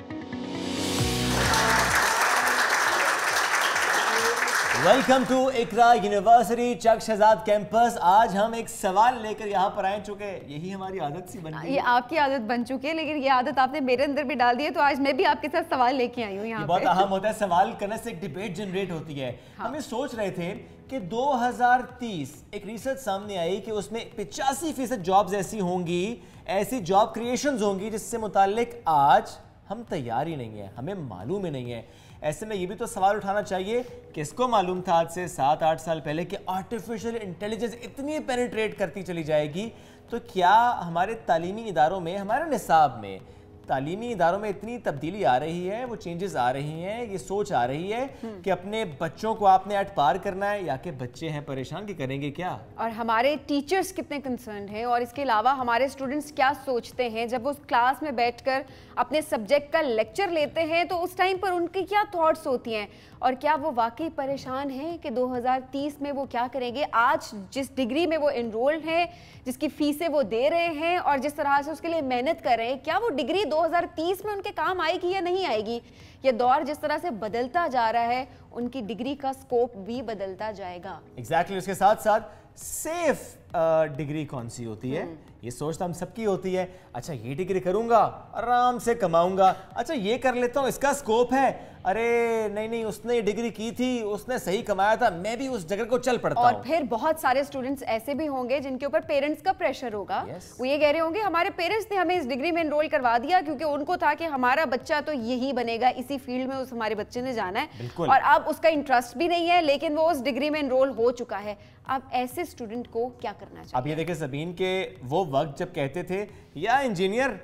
Welcome to Iqra university Chak Shahzad campus. आज हम एक सवाल लेकर यहाँ पर आए चुके हैं। यही हमारी आदत सी बन गई। ये आपकी आदत बन चुकी है, लेकिन ये आदत आपने मेरे अंदर भी डाल दी है, तो आज मैं भी आपके साथ सवाल लेके आई हूँ यहाँ पे। बहुत अहम होता है, सवाल करने से एक डिबेट जनरेट होती है। हाँ। हम ये सोच रहे थे कि 2030 एक रिसर्च सामने आई कि उसमें 85% जॉब्स ऐसी होंगी, ऐसी जॉब क्रिएशंस होंगी जिससे मुताल्लिक आज हम तैयार ही नहीं है, हमें मालूम ही नहीं है। ऐसे में ये भी तो सवाल उठाना चाहिए, किसको मालूम था आज से 7-8 साल पहले कि आर्टिफिशियल इंटेलिजेंस इतनी पेनिट्रेट करती चली जाएगी? तो क्या हमारे तालीमी इदारों में, हमारे निसाब में, तालीमी इदारों में इतनी तब्दीली आ रही है, वो चेंजेस आ रही हैं, ये सोच आ रही है कि अपने बच्चों को आपने अट पार करना है, या कि बच्चे हैं परेशान कि करेंगे क्या? और हमारे टीचर्स कितने कंसर्न हैं, और इसके अलावा हमारे स्टूडेंट्स क्या सोचते हैं जब वो क्लास में बैठकर अपने सब्जेक्ट का लेक्चर लेते हैं, तो उस टाइम पर उनकी क्या थॉट्स होती हैं, और क्या वो वाकई परेशान हैं कि 2030 में वो क्या करेंगे? आज जिस डिग्री में वो एनरोल्ड हैं, जिसकी फीसें वो दे रहे हैं और जिस तरह से उसके लिए मेहनत कर रहे हैं, क्या वो डिग्री 2030 में उनके काम आएगी या नहीं आएगी? ये दौर जिस तरह से बदलता जा रहा है, उनकी डिग्री का स्कोप भी बदलता जाएगा। एग्जैक्टली। उसके साथ साथ सेफ डिग्री कौन सी होती है, ये सोच तो हम सबकी होती है। अच्छा ये डिग्री करूंगा, आराम से कमाऊंगा, अच्छा ये कर लेता हूँ, इसका स्कोप है, अरे नहीं नहीं उसने ये डिग्री की थी, उसने सही कमाया था, मैं भी उस जगह को चल पड़ता हूँ। और फिर बहुत सारे स्टूडेंट्स ऐसे भी होंगे जिनके ऊपर पेरेंट्स का प्रेशर होगा। वो ये कह रहे होंगे हमारे पेरेंट्स ने हमें इस डिग्री में एनरोल करवा दिया क्योंकि उनको था कि हमारा बच्चा तो यही बनेगा, इसी फील्ड में उस हमारे बच्चे ने जाना है, और अब उसका इंटरेस्ट भी नहीं है लेकिन वो उस डिग्री में एनरोल हो चुका है। अब ऐसे स्टूडेंट को क्या करना चाहिए? अब ये देखिए सबीन के वो वक्त जब कहते थे या इंजीनियर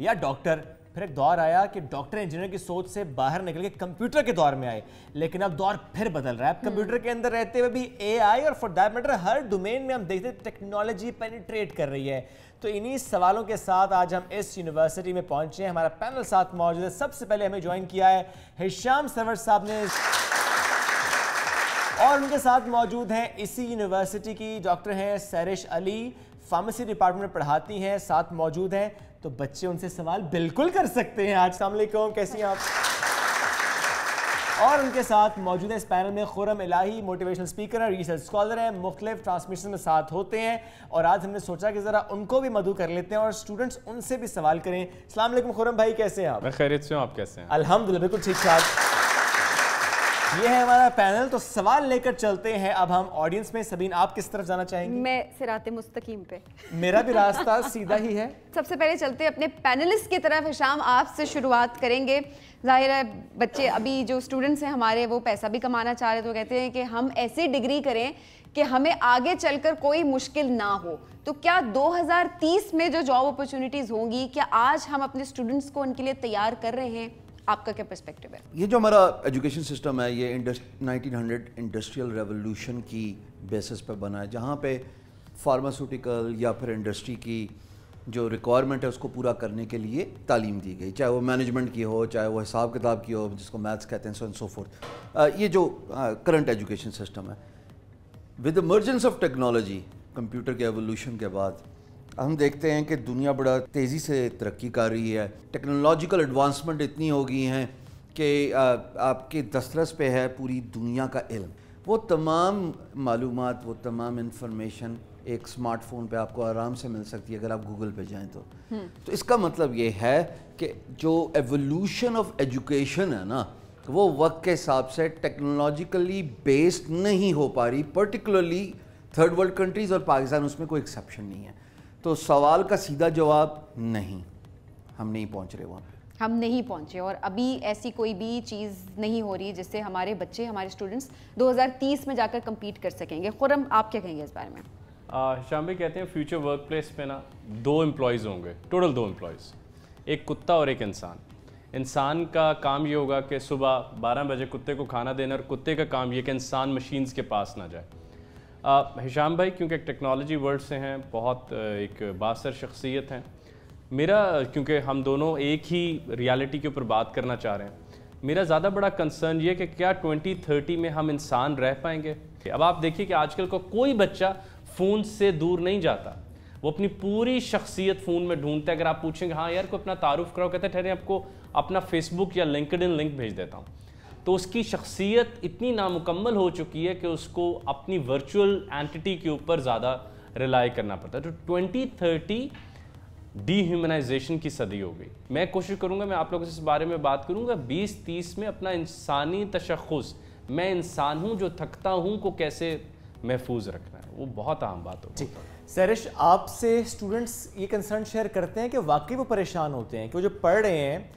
या डॉक्टर, फिर एक दौर आया कि डॉक्टर इंजीनियर की सोच से बाहर निकल के कंप्यूटर के दौर में आए, लेकिन अब दौर फिर बदल रहा है। अब कंप्यूटर के अंदर रहते हुए भी एआई और for that matter her domain में हम देखते हैं टेक्नोलॉजी पेनिट्रेट कर रही है। तो इन्हीं सवालों के साथ आज हम इस यूनिवर्सिटी में पहुंचे हैं। हमारा पैनल साथ मौजूद है। सबसे पहले हमें ज्वाइन किया है हिशाम सरवर साहब ने, और उनके साथ मौजूद हैं इसी यूनिवर्सिटी की डॉक्टर हैं सरिश अली, फार्मेसी डिपार्टमेंट में पढ़ाती हैं, साथ मौजूद हैं, तो बच्चे उनसे सवाल बिल्कुल कर सकते हैं आज। अस्सलाम वालेकुम, कैसी हैं आप? और उनके साथ मौजूद है इस पैनल में खुरम इलाही, मोटिवेशनल स्पीकर है, रिसर्च स्कॉलर है, मुख्तलिफ ट्रांसमिशन में साथ होते हैं, और आज हमने सोचा कि ज़रा उनको भी मदऊ कर लेते हैं और स्टूडेंट्स उनसे भी सवाल करें। अस्सलाम वालेकुम खुरम भाई, कैसे हैं आप? मैं खैरियत से हूँ, आप कैसे हैं? अल्हम्दुलिल्लाह बिल्कुल ठीक ठाक। ये है हमारा पैनल, तो सवाल लेकर चलते हैं अब हम ऑडियंस में। सबीन आप किस तरफ जाना चाहेंगी? मैं सिराते मुस्तकीम पे। मेरा भी रास्ता सीधा ही है। सबसे पहले चलते हैं अपने पैनलिस्ट की तरफ। हिशाम आपसे शुरुआत करेंगे। जाहिर है बच्चे, अभी जो स्टूडेंट्स हैं हमारे, वो पैसा भी कमाना चाह रहे, तो कहते हैं कि हम ऐसी डिग्री करें कि हमें आगे चलकर कोई मुश्किल ना हो। तो क्या 2030 में जो जॉब अपॉर्चुनिटीज़ होंगी, क्या आज हम अपने स्टूडेंट्स को उनके लिए तैयार कर रहे हैं? आपका क्या पर्सपेक्टिव है? ये जो हमारा एजुकेशन सिस्टम है, ये 1900 इंडस्ट्रियल रेवोल्यूशन की बेसिस पर बना है, जहाँ पे फार्मास्यूटिकल या फिर इंडस्ट्री की जो रिक्वायरमेंट है उसको पूरा करने के लिए तालीम दी गई, चाहे वो मैनेजमेंट की हो, चाहे वो हिसाब किताब की हो, जिसको मैथ्स कहते हैं, सो एंड सो फोर्थ। ये जो करंट एजुकेशन सिस्टम है, with emergence of technology, computer के एवोल्यूशन के बाद हम देखते हैं कि दुनिया बड़ा तेज़ी से तरक्की कर रही है। टेक्नोलॉजिकल एडवांसमेंट इतनी हो गई हैं कि आपके दस्तरस पे है पूरी दुनिया का इल्म। वो तमाम मालूमात, वो तमाम इंफॉर्मेशन एक स्मार्टफोन पे आपको आराम से मिल सकती है अगर आप गूगल पे जाएं तो इसका मतलब ये है कि जो एवोल्यूशन ऑफ एजुकेशन है ना, वो वक्त के हिसाब से टेक्नोलॉजिकली बेस्ड नहीं हो पा रही, पर्टिकुलरली थर्ड वर्ल्ड कंट्रीज़, और पाकिस्तान उसमें कोई एक्सेप्शन नहीं है। तो सवाल का सीधा जवाब नहीं, हम नहीं पहुंच रहे वहाँ पे। हम नहीं पहुंचे, और अभी ऐसी कोई भी चीज़ नहीं हो रही जिससे हमारे बच्चे, हमारे स्टूडेंट्स 2030 में जाकर compete कर सकेंगे। खुरम, आप क्या कहेंगे इस बारे में? हिशाम भाई कहते हैं फ्यूचर वर्क प्लेस पे ना 2 एम्प्लॉयज़ होंगे, टोटल 2 एम्प्लॉयज़, एक कुत्ता और एक इंसान। इंसान का काम ये होगा कि सुबह 12 बजे कुत्ते को खाना देना, और कुत्ते का काम ये कि इंसान मशीन्स के पास ना जाए। हिशाम भाई क्योंकि एक टेक्नोलॉजी वर्ल्ड से हैं, बहुत एक बासर शख्सियत हैं, मेरा, क्योंकि हम दोनों एक ही रियलिटी के ऊपर बात करना चाह रहे हैं, मेरा ज़्यादा बड़ा कंसर्न ये कि क्या 2030 में हम इंसान रह पाएंगे। अब आप देखिए कि आजकल का कोई बच्चा फ़ोन से दूर नहीं जाता, वो अपनी पूरी शख्सियत फ़ोन में ढूंढता है। अगर आप पूछेंगे हाँ यार को अपना तारुफ कराओ, कहते ठहरे आपको अपना फेसबुक या लिंक्डइन लिंक भेज देता हूँ। तो उसकी शख्सियत इतनी नामुकम्मल हो चुकी है कि उसको अपनी वर्चुअल एंटिटी के ऊपर ज़्यादा रिलाई करना पड़ता है। तो 2030 डीह्यूमनाइजेशन की सदी हो गई। मैं कोशिश करूंगा, मैं आप लोगों से इस बारे में बात करूंगा 2030 में अपना इंसानी तशख़्ख़ुस, मैं इंसान हूं जो थकता हूं, को कैसे महफूज रखना है, वो बहुत अहम बात होगी। सरिश, आपसे स्टूडेंट्स ये कंसर्न शेयर करते हैं कि वाकई वो परेशान होते हैं कि वो जो पढ़ रहे हैं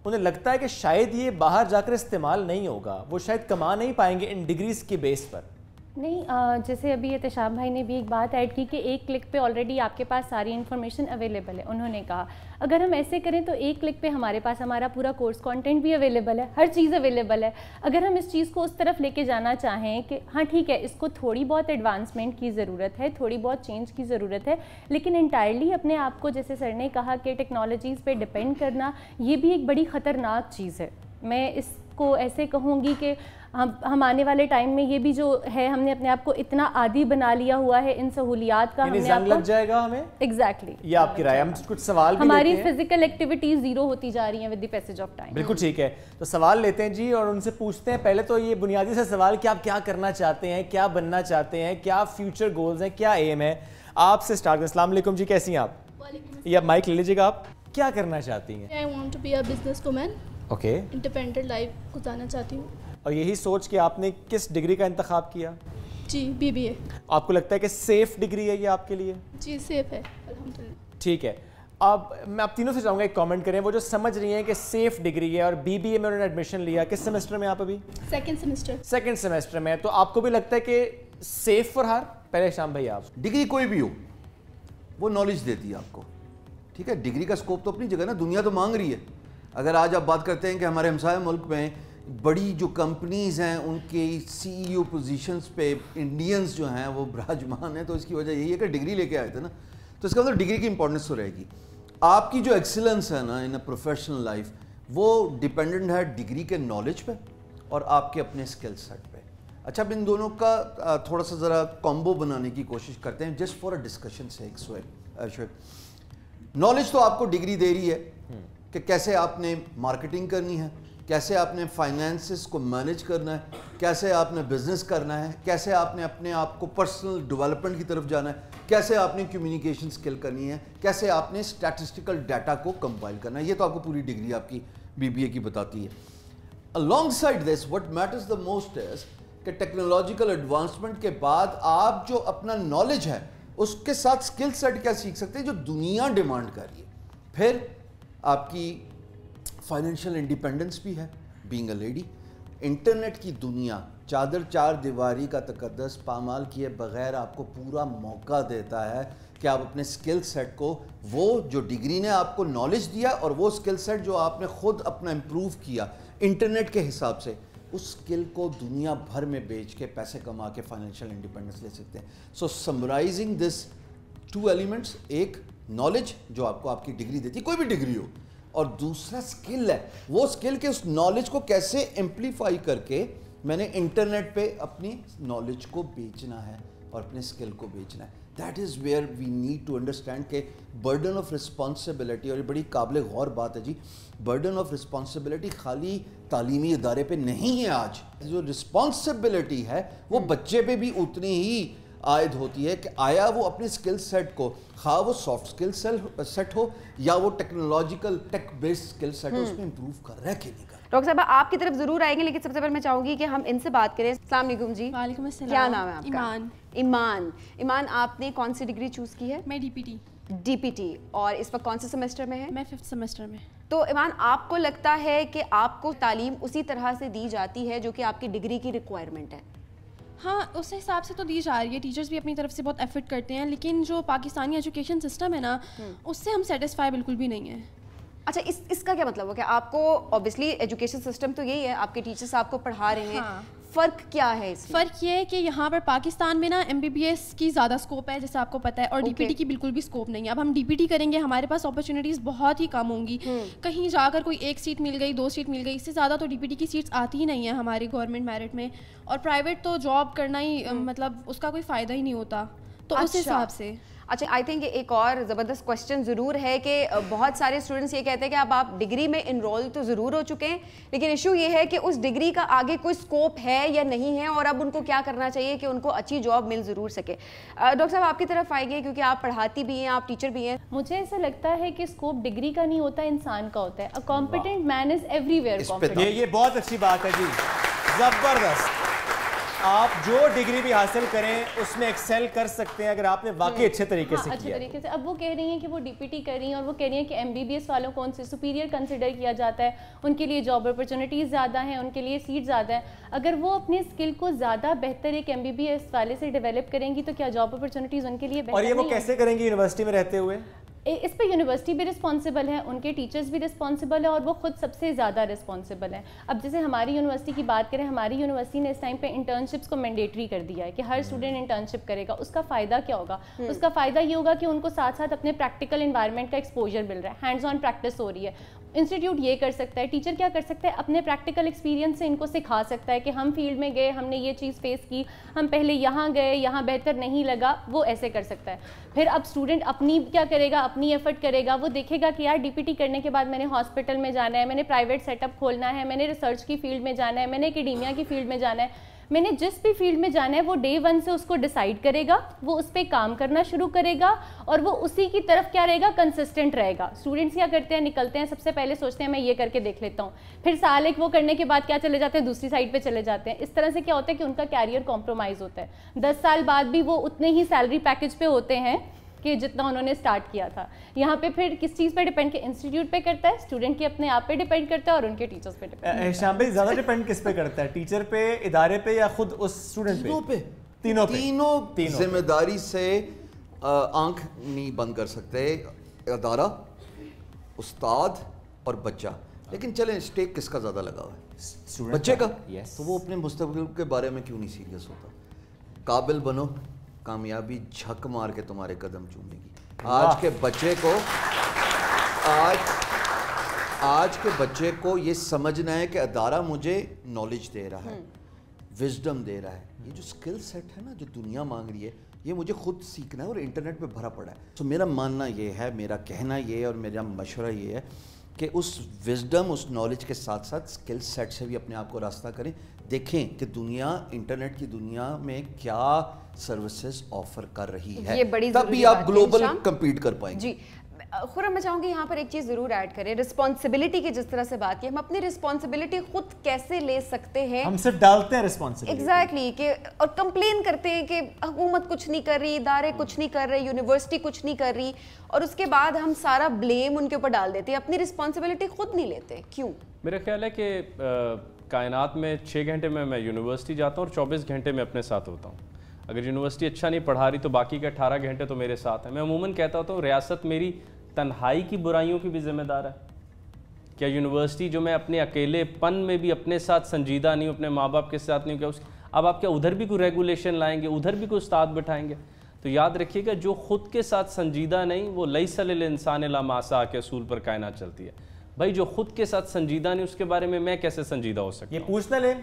उन्हें लगता है कि शायद ये बाहर जाकर इस्तेमाल नहीं होगा, वो शायद कमा नहीं पाएंगे इन डिग्रीज के बेस पर। नहीं, जैसे अभी एहतशाम भाई ने भी एक बात ऐड की कि एक क्लिक पे ऑलरेडी आपके पास सारी इन्फॉर्मेशन अवेलेबल है। उन्होंने कहा अगर हम ऐसे करें तो एक क्लिक पे हमारे पास हमारा पूरा कोर्स कंटेंट भी अवेलेबल है, हर चीज़ अवेलेबल है। अगर हम इस चीज़ को उस तरफ लेके जाना चाहें कि हाँ ठीक है, इसको थोड़ी बहुत एडवांसमेंट की ज़रूरत है, थोड़ी बहुत चेंज की ज़रूरत है, लेकिन इंटायरली अपने आप को, जैसे सर ने कहा कि टेक्नोलॉजीज़ पे डिपेंड करना, ये भी एक बड़ी ख़तरनाक चीज़ है। मैं इसको ऐसे कहूँगी कि हम आने वाले टाइम में ये भी जो है, हमने अपने आप को इतना आदी बना लिया हुआ है इन सहूलियात का, हमने आपको लग जाएगा हमें। एग्जैक्टली, ये आपकी राय। हम कुछ सवाल भी हमारी फिजिकल एक्टिविटीज जीरो होती जा रही हैं with the passage of time. बिल्कुल ठीक है, तो सवाल लेते हैं जी और उनसे पूछते हैं। पहले तो ये बुनियादी सा सवाल कि आप क्या करना चाहते हैं, क्या बनना चाहते हैं, क्या फ्यूचर गोल्स हैं, क्या एम है? आपसे स्टार्ट करें। अस्सलाम वालेकुम जी, कैसी हैं आप? ये आप माइक ले लीजिएगा। आप क्या करना चाहती हैं? I want to be a businesswoman. Okay, independent life गुजारना चाहती हूँ। और यही सोच के आपने किस डिग्री का इंतखाब किया? जी, बीबीए। आपको लगता है कि सेफ डिग्री है ये आपके लिए? जी सेफ है, अल्हम्दुलिल्लाह। ठीक है, अब मैं आप तीनों से चाहूँगा एक कमेंट करें, वो जो समझ रही हैं कि सेफ डिग्री है और बीबीए में उन्होंने एडमिशन लिया। किस सेमेस्टर में आप अभी? Second semester. सेकंड सेमेस्टर में, तो आपको भी लगता है कि सेफ फॉर हर? पहले शाम भाई आप। डिग्री कोई भी हो, वो नॉलेज देती है आपको, ठीक है। डिग्री का स्कोप तो अपनी जगह ना, दुनिया तो मांग रही है। अगर आज आप बात करते हैं कि हमारे हमसाया मुल्क में बड़ी जो कंपनीज़ हैं उनके सीईओ पोजीशंस पे इंडियंस जो हैं वो विराजमान हैं, तो इसकी वजह यही है कि डिग्री लेके आए थे ना, तो इसका मतलब डिग्री की इंपॉर्टेंस तो रहेगी। आपकी जो एक्सीलेंस है ना इन अ प्रोफेशनल लाइफ, वो डिपेंडेंट है डिग्री के नॉलेज पे और आपके अपने स्किल सेट पे। अच्छा, अब इन दोनों का थोड़ा सा ज़रा कॉम्बो बनाने की कोशिश करते हैं, जस्ट फॉर अ डिस्कशन से। नॉलेज तो आपको डिग्री दे रही है कि कैसे आपने मार्केटिंग करनी है, कैसे आपने फाइनेंसेस को मैनेज करना है, कैसे आपने बिजनेस करना है, कैसे आपने अपने आप को पर्सनल डेवलपमेंट की तरफ जाना है, कैसे आपने कम्युनिकेशन स्किल करनी है, कैसे आपने स्टैटिस्टिकल डाटा को कंपाइल करना है। ये तो आपको पूरी डिग्री आपकी बीबीए की बताती है। Alongside this what matters the most is कि टेक्नोलॉजिकल एडवांसमेंट के बाद आप जो अपना नॉलेज है उसके साथ स्किल सेट क्या सीख सकते हैं जो दुनिया डिमांड कर रही है। फिर आपकी फाइनेंशियल इंडिपेंडेंस भी है, बीइंग अ लेडी। इंटरनेट की दुनिया चादर चार दीवारी का तकद्दस पामाल किए बगैर आपको पूरा मौका देता है कि आप अपने स्किल सेट को, वो जो डिग्री ने आपको नॉलेज दिया और वो स्किल सेट जो आपने खुद अपना इम्प्रूव किया इंटरनेट के हिसाब से, उस स्किल को दुनिया भर में बेच के पैसे कमा के फाइनेंशियल इंडिपेंडेंस ले सकते हैं। सो समराइजिंग दिस टू एलिमेंट्स, एक नॉलेज जो आपको आपकी डिग्री देती है, कोई भी डिग्री हो, और दूसरा स्किल है, वो स्किल के उस नॉलेज को कैसे एम्पलीफाई करके मैंने इंटरनेट पे अपनी नॉलेज को बेचना है और अपने स्किल को बेचना है। That is where we need to understand के बर्डन ऑफ रिस्पॉन्सिबिलिटी, और ये बड़ी काबिल गौर बात है जी, बर्डन ऑफ रिस्पॉन्सिबिलिटी खाली तालीमी इदारे पे नहीं है। आज जो रिस्पॉन्सिबिलिटी है वो बच्चे पे भी उतनी ही आयद होती है कि आया वो अपने स्किल सेट को, खा वो सॉफ्ट स्किल सेट हो या वो technological tech based skill set हो, उसमें इंप्रूव कर रहा है कि नहीं कर रहा। डॉक्टर साहब आपकी तरफ जरूर आएंगे, लेकिन सबसे पहले मैं चाहूंगी कि हम इनसे बात करें। अस्सलाम वालेकुम जी। वालेकुम अस्सलाम। क्या नाम है आपका? ईमान। ईमान, ईमान आपने कौन सी डिग्री चूज की है? मैं डीपीटी। डीपीटी, और इस वक्त कौन से सेमेस्टर में है? मैं 5th सेमेस्टर में। तो ईमान, आपको लगता है कि आपको तालीम उसी तरह से दी जाती है जो कि आपकी डिग्री की रिक्वायरमेंट है? हाँ, उस हिसाब से तो दी जा रही है, टीचर्स भी अपनी तरफ से बहुत एफर्ट करते हैं, लेकिन जो पाकिस्तानी एजुकेशन सिस्टम है ना, उससे हम सेटिस्फाई बिल्कुल भी नहीं है। अच्छा, इसका क्या मतलब हो गया? आपको ऑब्वियसली एजुकेशन सिस्टम तो यही है, आपके टीचर्स आपको पढ़ा रहे हैं। हाँ। फ़र्क क्या है इसमें? फ़र्क ये है कि यहाँ पर पाकिस्तान में ना MBBS की ज़्यादा स्कोप है, जैसे आपको पता है, और DPT की बिल्कुल भी स्कोप नहीं है। अब हम DPT करेंगे, हमारे पास अपॉर्चुनिटीज़ बहुत ही कम होंगी। कहीं जाकर कोई 1 सीट मिल गई, 2 सीट मिल गई, इससे ज़्यादा तो DPT की सीट्स आती ही नहीं है हमारी गवर्नमेंट मेरिट में। और प्राइवेट तो जॉब करना ही मतलब उसका कोई फ़ायदा ही नहीं होता, तो उस हिसाब से। अच्छा, आई थिंक एक और ज़बरदस्त क्वेश्चन ज़रूर है कि बहुत सारे स्टूडेंट्स ये कहते हैं कि अब आप डिग्री में इनरोल तो ज़रूर हो चुके हैं, लेकिन इशू ये है कि उस डिग्री का आगे कोई स्कोप है या नहीं है, और अब उनको क्या करना चाहिए कि उनको अच्छी जॉब मिल ज़रूर सके। डॉक्टर साहब, आपकी तरफ आएंगे क्योंकि आप पढ़ाती भी हैं, आप टीचर भी हैं। मुझे ऐसा लगता है कि स्कोप डिग्री का नहीं होता, इंसान का होता है। A competent man is everywhere competent. ये बहुत अच्छी बात है जी, ज़बरदस्त। आप जो डिग्री भी हासिल करें उसमें एक्सेल कर सकते हैं अगर आपने वाकई अच्छे तरीके से अच्छे किया। तरीके से। अब वो कह रही हैं कि वो DPT कर रही हैं, और वो कह रही हैं कि MBBS वालों को उनसे सुपीरियर कंसिडर किया जाता है, उनके लिए जॉब अपॉर्चुनिटीज़ ज़्यादा हैं, उनके लिए सीट ज़्यादा है। अगर वो अपने स्किल को ज़्यादा बेहतर एक MBBS वाले से डेवलप करेंगी तो क्या जॉब अपॉर्चुनिटीज़ उनके लिए बेहतर? और ये वो कैसे करेंगी यूनिवर्सिटी में रहते हुए? इस पे यूनिवर्सिटी भी रिस्पॉन्सिबल है, उनके टीचर्स भी रिस्पॉन्सिबल है, और वो खुद सबसे ज़्यादा रिस्पॉन्सिबल है। अब जैसे हमारी यूनिवर्सिटी की बात करें, हमारी यूनिवर्सिटी ने इस टाइम पे इंटर्नशिप्स को मैंडेटरी कर दिया है कि हर स्टूडेंट इंटर्नशिप करेगा। उसका फ़ायदा क्या होगा? उसका फ़ायदा ये होगा कि उनको साथ साथ अपने प्रैक्टिकल इन्वायरमेंट का एक्सपोजर मिल रहा है, हैंड्स ऑन प्रैक्टिस हो रही है। इंस्टीट्यूट ये कर सकता है, टीचर क्या कर सकता है, अपने प्रैक्टिकल एक्सपीरियंस से इनको सिखा सकता है कि हम फील्ड में गए, हमने ये चीज़ फेस की, हम पहले यहाँ गए, यहाँ बेहतर नहीं लगा, वो ऐसे कर सकता है। फिर अब स्टूडेंट अपनी क्या करेगा, अपनी एफर्ट करेगा, वो देखेगा कि यार DPT करने के बाद मैंने हॉस्पिटल में जाना है, मैंने प्राइवेट सेटअप खोलना है, मैंने रिसर्च की फील्ड में जाना है, मैंने एकेडेमिया की फील्ड में जाना है, मैंने जिस भी फील्ड में जाना है वो डे 1 से उसको डिसाइड करेगा, वो उस पर काम करना शुरू करेगा, और वो उसी की तरफ क्या रहेगा, कंसिस्टेंट रहेगा। स्टूडेंट्स क्या करते हैं, निकलते हैं, सबसे पहले सोचते हैं मैं ये करके देख लेता हूँ, फिर साल एक वो करने के बाद क्या चले जाते हैं, दूसरी साइड पे चले जाते हैं। इस तरह से क्या होता है कि उनका कैरियर कॉम्प्रोमाइज़ होता है। 10 साल बाद भी वो उतने ही सैलरी पैकेज पे होते हैं कि जितना उन्होंने स्टार्ट किया था। यहाँ पे फिर किस चीज़ पे डिपेंड, के इंस्टीट्यूट पे करता है, स्टूडेंट के अपने आप पे डिपेंड करता है, और उनके टीचर्स पे डिपेंड। शाम भाई, ज़्यादा डिपेंड किस पे करता है, टीचर पे, इदारे पे, या खुद उस स्टूडेंट पे? तीनों जिम्मेदारी से आंख नहीं बंद कर सकते, इदारा, उस्ताद और बच्चा। लेकिन चलें, स्टेक किसका ज़्यादा लगा हुआ है? बच्चे का। तो वो अपने मुस्तकबिल के बारे में क्यों नहीं सीरियस होता? काबिल बनो, कामयाबी झक मार के तुम्हारे कदम चूमेगी। आज के बच्चे को ये समझना है कि अदारा मुझे नॉलेज दे रहा है, विजडम दे रहा है, ये जो स्किल सेट है ना जो दुनिया मांग रही है, ये मुझे खुद सीखना है, और इंटरनेट पे भरा पड़ा है। तो मेरा मानना ये है, मेरा कहना ये है, और मेरा मशवरा ये है कि उस विजडम, उस नॉलेज के साथ साथ स्किल सेट से भी अपने आप को रास्ता करें। देखें कि दुनिया, इंटरनेट की दुनिया में क्या सर्विसेज ऑफर कर रही है, तभी आप ग्लोबल कम्पीट कर पाएंगे। जी खुरम, मैं चाहूँगी यहाँ पर एक चीज़ ज़रूर ऐड करें, रिस्पॉन्सिबिलिटी की जिस तरह से बात की, हम अपनी रिस्पॉन्सिबिलिटी खुद कैसे ले सकते हैं? हम सिर्फ डालते हैं रिस्पॉन्सिबिलिटी। एग्जैक्टली कि और कंप्लेन करते हैं कि हुकूमत कुछ नहीं कर रही, इदारे कुछ नहीं कर रहे, यूनिवर्सिटी कुछ नहीं कर रही, और उसके बाद हम सारा ब्लेम उनके ऊपर डाल देते हैं, अपनी रिस्पॉन्सिबिलिटी खुद नहीं लेते। क्यों? मेरा ख्याल है कि कायनात में 6 घंटे में मैं यूनिवर्सिटी जाता हूँ और 24 घंटे में अपने साथ होता हूँ। अगर यूनिवर्सिटी अच्छा नहीं पढ़ा रही तो बाकी के 18 घंटे तो मेरे साथ हैं। मैं अमूमन कहता होता हूँ रियासत मेरी तन्हाई की बुराइयों की भी जिम्मेदार है। क्या यूनिवर्सिटी जो मैं अपने अकेलेपन में भी अपने साथ संजीदा नहीं हूँ, अपने माँ बाप के साथ नहीं हूँ, क्या अब आप क्या उधर भी कोई रेगुलेशन लाएंगे, उधर भी कोई उस्ताद बैठाएंगे? तो याद रखिएगा, जो खुद के साथ संजीदा नहीं वो लैसा लिल इंसान ला मा सआ के असूल पर कायनात चलती है। भाई जो खुद के साथ संजीदा नहीं उसके बारे में मैं कैसे संजीदा हो सकता? ये पूछना ले,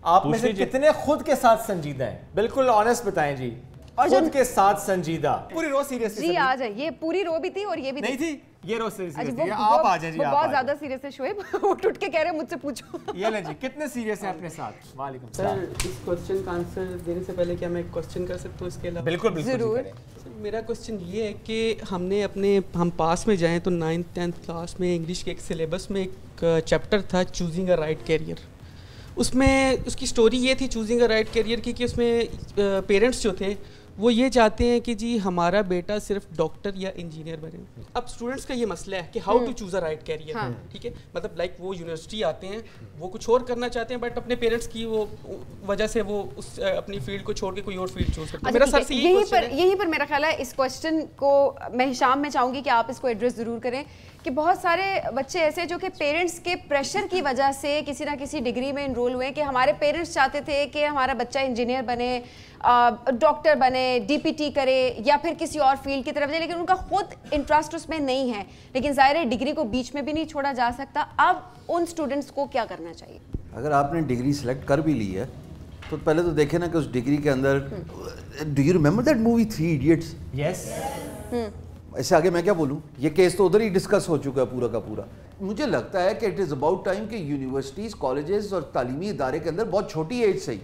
आप में से कितने खुद के साथ संजीदा हैं? बिल्कुल ऑनेस्ट बताएं जी, खुद के साथ संजीदा। पूरी रो सीरियस जी आ जाए, ये पूरी रो भी थी और ये भी नहीं थी, ये रो सीरियस थी। आप आ जाए जी, बहुत ज्यादा सीरियस है शोएब, वो टूट के कह रहे हैं मुझसे पूछो। ये ले जी, कितने सीरियस हैं अपने साथ? वालेकुम सलाम। सर इस क्वेश्चन का आंसर देने से पहले क्या मैं एक क्वेश्चन कर सकता हूँ इसके अलावा? बिल्कुल बिल्कुल जरूर। मेरा क्वेश्चन ये है कि हम पास में जाएं तो 9th 10th क्लास में इंग्लिश के एक सिलेबस में एक चैप्टर था चूजिंग अ राइट कैरियर। उसमें उसकी स्टोरी ये थी चूजिंग अ राइट कैरियर की कि उसमें पेरेंट्स जो थे वो ये चाहते हैं कि जी हमारा बेटा सिर्फ डॉक्टर या इंजीनियर बने। अब स्टूडेंट्स का ये मसला है कि how to choose a right career, ठीक है, मतलब लाइक वो यूनिवर्सिटी आते हैं, वो कुछ और करना चाहते हैं, बट अपने पेरेंट्स की वो वजह से वो उस अपनी फील्ड को छोड़ के कोई और फील्ड चूज करते हैं। मेरा सर से यहीं पर मेरा ख्याल है इस क्वेश्चन को मैं हिशाम में चाहूँगी कि आप इसको एड्रेस ज़रूर करें कि बहुत सारे बच्चे ऐसे जो कि पेरेंट्स के प्रेशर की वजह से किसी ना किसी डिग्री में इनरोल हुए कि हमारे पेरेंट्स चाहते थे कि हमारा बच्चा इंजीनियर बने, डॉक्टर बने, डीपीटी करे या फिर किसी और फील्ड की तरफ जाए, लेकिन उनका खुद इंटरेस्ट उसमें नहीं है। लेकिन ज़ाहिर है डिग्री को बीच में भी नहीं छोड़ा जा सकता। अब उन स्टूडेंट्स को क्या करना चाहिए? अगर आपने डिग्री सेलेक्ट कर भी ली है तो पहले तो देखे ना कि उस डिग्री के अंदर, do you remember that movie 3 idiots? Yes. ऐसे आगे मैं क्या बोलूं, ये केस तो उधर ही डिस्कस हो चुका है पूरा का पूरा। मुझे लगता है कि इट इज़ अबाउट टाइम कि यूनिवर्सिटीज़, कॉलेजेस और तालीमी इदारे के अंदर बहुत छोटी एज से ही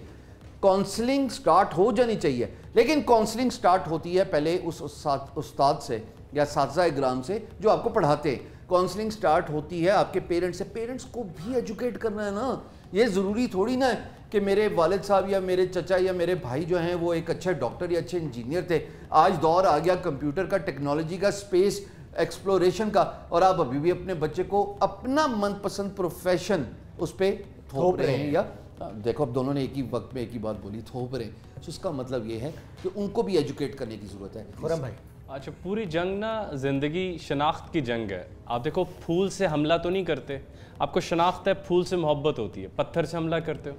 काउंसलिंग स्टार्ट हो जानी चाहिए। लेकिन काउंसलिंग स्टार्ट होती है पहले उस उस्ताद से या साथी इकराम से जो आपको पढ़ाते हैं। काउंसलिंग स्टार्ट होती है आपके पेरेंट्स से। पेरेंट्स को भी एजुकेट करना है ना। ये ज़रूरी थोड़ी ना कि मेरे वालिद साहब या मेरे चचा या मेरे भाई जो हैं वो एक अच्छे डॉक्टर या अच्छे इंजीनियर थे। आज दौर आ गया कंप्यूटर का, टेक्नोलॉजी का, स्पेस एक्सप्लोरेशन का, और आप अभी भी अपने बच्चे को अपना मनपसंद प्रोफेशन उस पर थोप रहे हैं। या देखो अब दोनों ने एक ही वक्त में एक ही बात बोली, थोप रहे हैं। तो इसका मतलब ये है कि उनको भी एजुकेट करने की ज़रूरत है। खुरम भाई, अच्छा, पूरी जंग ना ज़िंदगी शनाख्त की जंग है। आप देखो, फूल से हमला तो नहीं करते, आपको शनाख्त है, फूल से मोहब्बत होती है, पत्थर से हमला करते हो।